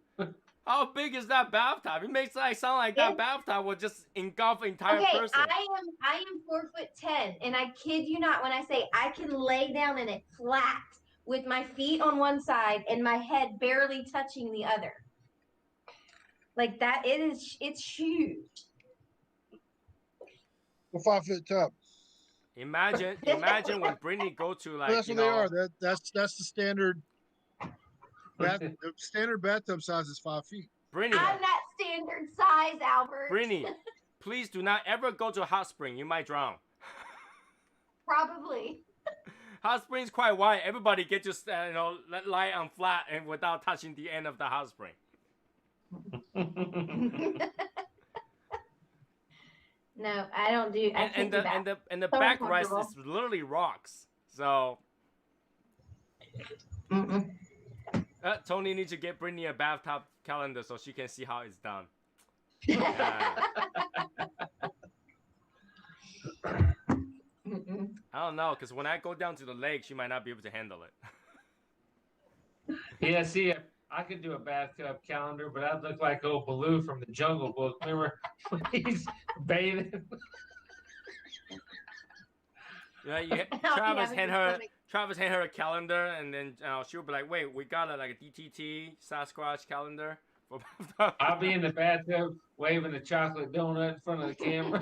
How big is that bathtub? It makes it sound like that bathtub will just engulf an entire person. I am 4'10", and I kid you not when I say I can lay down in it flat with my feet on one side and my head barely touching the other. Like that, it's huge. A 5-foot tub. Imagine when Brittany go to like. Well, that's what they are. That's the standard. The standard bathtub size is 5 feet. Brittany, I'm that standard size, Albert. Brittany, please do not ever go to a hot spring. You might drown. Probably. Hot spring's quite wide. Everybody get to lie on flat and without touching the end of the hot spring. No, I don't do. I can't do that. And the So backrest uncomfortable. is literally rocks. So Tony needs to get Brittany a bathtub calendar so she can see how it's done. I don't know, because when I go down to the lake, she might not be able to handle it. Yeah, see, I could do a bathtub calendar, but I'd look like old Baloo from the Jungle Book. Remember when he's bathing? Travis hand her a calendar, and then she'll be like, "Wait, we got a DTT Sasquatch calendar for bathtub." I'll be in the bathtub waving a chocolate donut in front of the camera.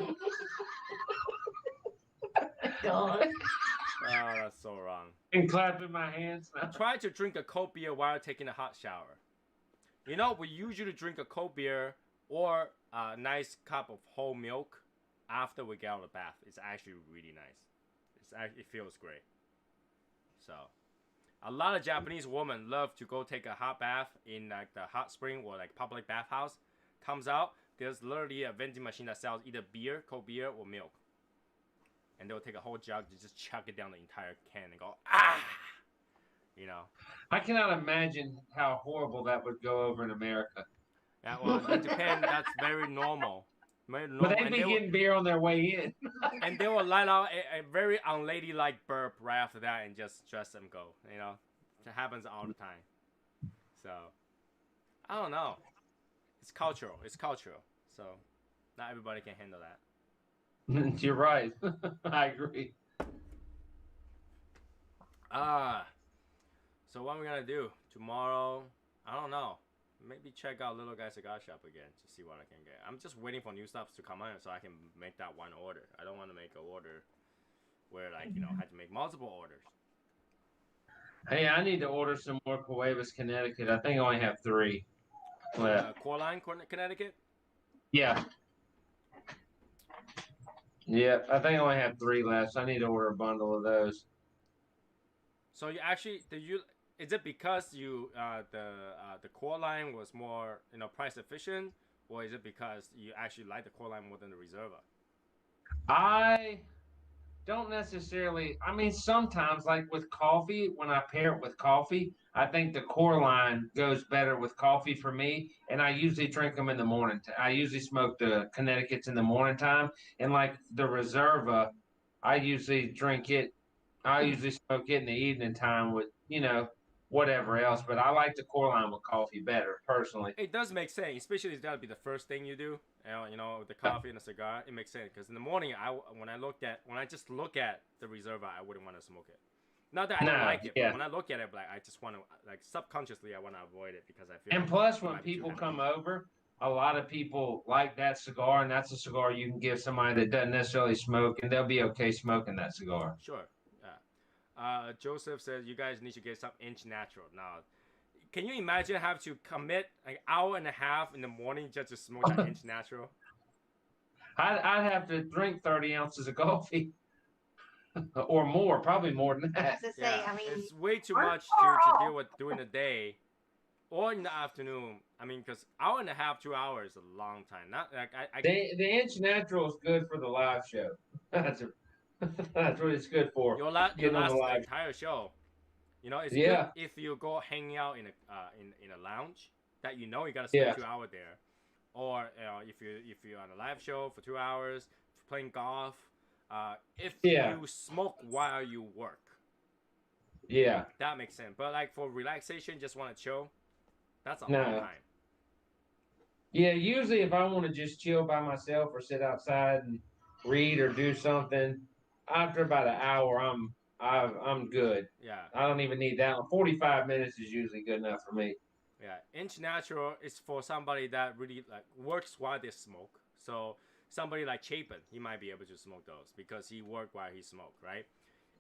God. Oh, that's so wrong. And clapping my hands. Try to drink a cold beer while taking a hot shower. You know, we usually drink a cold beer or a nice cup of whole milk after we get out of the bath. It's actually really nice. It feels great. So, a lot of Japanese women love to go take a hot bath in like the hot spring or like public bathhouse. Comes out, there's literally a vending machine that sells either beer, cold beer, or milk. And they'll take a whole jug to just chuck it down the entire can and go, ah! You know. I cannot imagine how horrible that would go over in America. Yeah, well, in Japan, that's very normal. Very normal. But they'd be getting beer on their way in. And they will let out a very unladylike burp right after that and just dress them go. You know, it happens all the time. So, I don't know. It's cultural. So, not everybody can handle that. You're right. I agree. So what am I gonna do tomorrow? I don't know. Maybe check out Little Guy Cigar Shop again to see what I can get. I'm just waiting for new stuff to come out so I can make that one order. I don't want to make an order where I had to make multiple orders. Hey, I need to order some more Cuevas, Connecticut. I think I only have 3 left. Coraline, Connecticut? Yeah. Yeah, I think I only have 3 left, so I need to order a bundle of those. So you actually is it because you the core line was more price efficient, or is it because you actually like the core line more than the Reserva? I don't necessarily. I mean, sometimes, like with coffee, when I pair it with coffee, I think the core line goes better with coffee for me. And I usually drink them in the morning. I usually smoke the Connecticut's in the morning time, and like the Reserva, I usually drink it. I usually smoke it in the evening time with whatever else. But I like the core line with coffee better personally. It does make sense, especially if that'll be the first thing you do. With the coffee and the cigar, it makes sense because in the morning, when I just look at the Reserva, I wouldn't want to smoke it. Not that I don't No, like it, but yeah. when I look at it, like I just want to, like subconsciously, I want to avoid it because I feel And like plus, it when might be too people heavy. come over, a lot of people like that cigar, and that's a cigar you can give somebody that doesn't necessarily smoke, and they'll be okay smoking that cigar. Sure. Yeah. Joseph says you guys need to get some inch natural now. Can you imagine have to commit an hour and a half in the morning just to smoke that inch natural? I'd have to drink 30 ounces of coffee or more, probably more than that. To say, Yeah, I mean, it's way too we're much far to off. deal with during the day or in the afternoon. I mean, because hour and a half, 2 hours is a long time. Not like I The inch natural is good for the live show. That's a, that's what it's good for. you Getting on the last the live. entire show. It's good Yeah, if you go hanging out in a lounge that you gotta spend yeah, 2 hours there, or if you're on a live show for 2 hours playing golf. If yeah, you smoke while you work, yeah. that makes sense. But like for relaxation, just want to chill. That's a long No. time. Yeah, usually if I want to just chill by myself or sit outside and read or do something, after about an hour, I'm good. Yeah, I don't even need that one. 45 minutes is usually good enough for me. yeah. Inch natural is for somebody that really like works while they smoke. So somebody like Chapin, he might be able to smoke those because he worked while he smoked, right?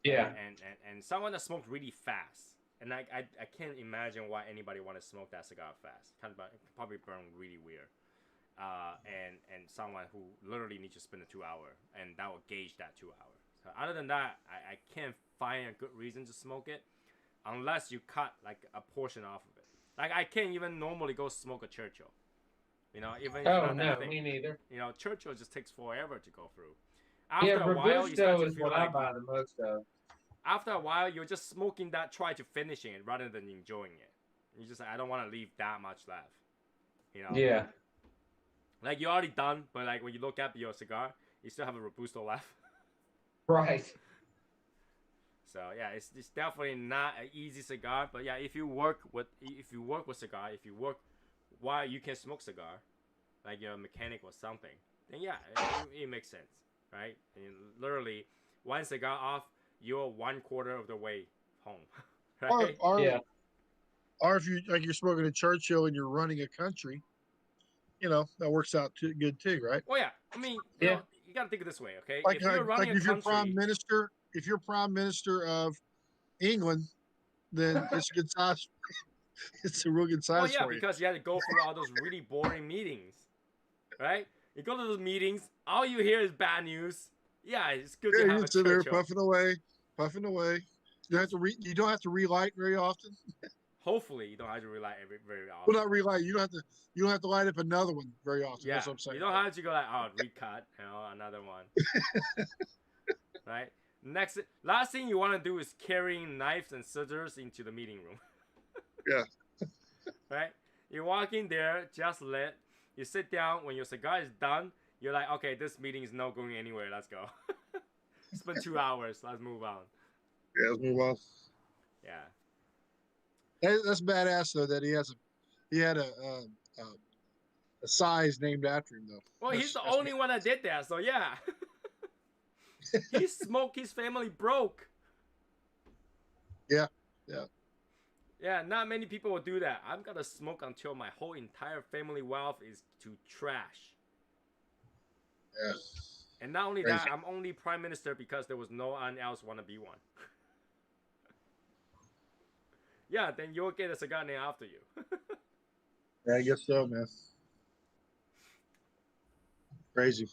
and Yeah, and, and, and someone that smoked really fast. And I can't imagine why anybody want to smoke that cigar fast. It can probably burn really weird. And someone who literally needs to spend a 2 hour, and that will gauge that 2 hours. So other than that, I can't find a good reason to smoke it, unless you cut like a portion off of it. Like I can't even normally go smoke a Churchill. Even if it's oh not that no, thick. me neither. Churchill just takes forever to go through. Yeah, After a while, you start Robusto to is feel what I like buy the most of. after a while you're just smoking that try to finishing it rather than enjoying it. You just like, I don't want to leave that much left. You know, Yeah, like you're already done, but like when you look at your cigar, you still have a Robusto left. right. So yeah, it's definitely not an easy cigar. But yeah, if you work with cigar, if you work while you can smoke cigar, like you're a mechanic or something, then yeah, it makes sense, right? And literally, one cigar off, you're 1/4 of the way home, Or, right? or, Yeah, or if you're smoking a Churchill and you're running a country, that works out good too, right? Well, yeah. I mean, yeah, you gotta think of this way, okay? Like If you're like running a if you're prime country, minister, if you're prime minister of England, then it's a good size. It's a real good well, size yeah, for you. because you had to go through all those really boring meetings, right? You go to those meetings, all you hear is bad news. Yeah, it's good Yeah, to you have a just sit there Churchill. puffing away, puffing away. You don't have to relight very often. Hopefully, you don't have to rely very Well, often. not relight. You don't have to light up another one very often. Yeah, That's what I'm saying. you don't have to go like, oh, recut, another one, right? Last thing you want to do is carrying knives and scissors into the meeting room. Yeah. Right? You walk in there, just lit. You sit down. When your cigar is done, you're like, okay, this meeting is not going anywhere. Let's go. Spend 2 hours. Let's move on. Yeah, let's move on. Yeah. That's badass though that he had a size named after him though. Well, he's the That's only one that did that. So yeah. He smoked his family broke. yeah, yeah. Yeah, not many people will do that. I'm gonna smoke until my whole entire family wealth is to trash. Yeah. And not only Crazy. that, I'm only prime minister because there was no one else want to be one. Yeah, then you'll get a cigar named after you. Yeah, I guess so, man. Crazy.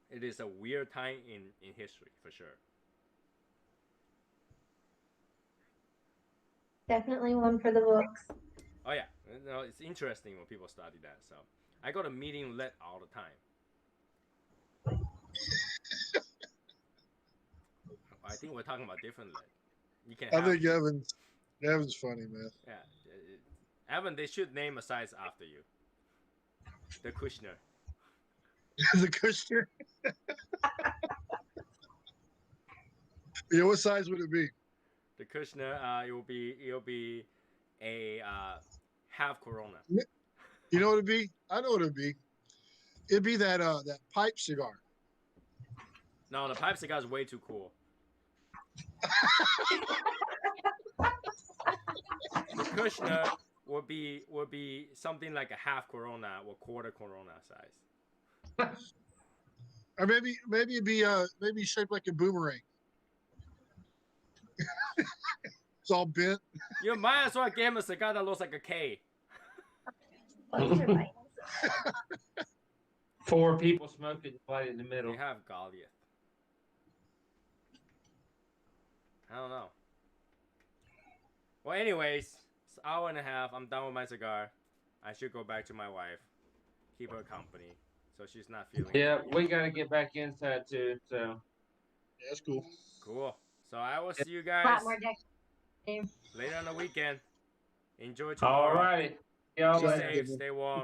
It is a weird time in history for sure. Definitely one for the books. Oh yeah, it's interesting when people study that. So, I got a medium lead all the time. I think we're talking about different lead. You can. I Have think Evan's funny, man. Yeah, Evan. They should name a size after you. The Kushner. The Kushner. Yeah, what size would it be? The Kushner. It will be a half Corona. You know what it'd be? I know what it'd be. It'd be that pipe cigar. No, the pipe cigar is way too cool. The Kushner would be something like a half Corona or quarter Corona size. Or maybe it'd be maybe shaped like a boomerang. It's all bent. You might as well give him a cigar that looks like a K. Four people smoking, right in the middle. They have Goliath. I don't know. Well, anyways, it's an hour and a half. I'm done with my cigar. I should go back to my wife, keep her company, so she's not feeling. Yeah, it. we gotta get back inside too. So Yeah, that's cool. Cool. So I will see you A guys lot more decorative. later on the weekend. Enjoy tomorrow. all right, y'all. Be later. safe. Stay warm.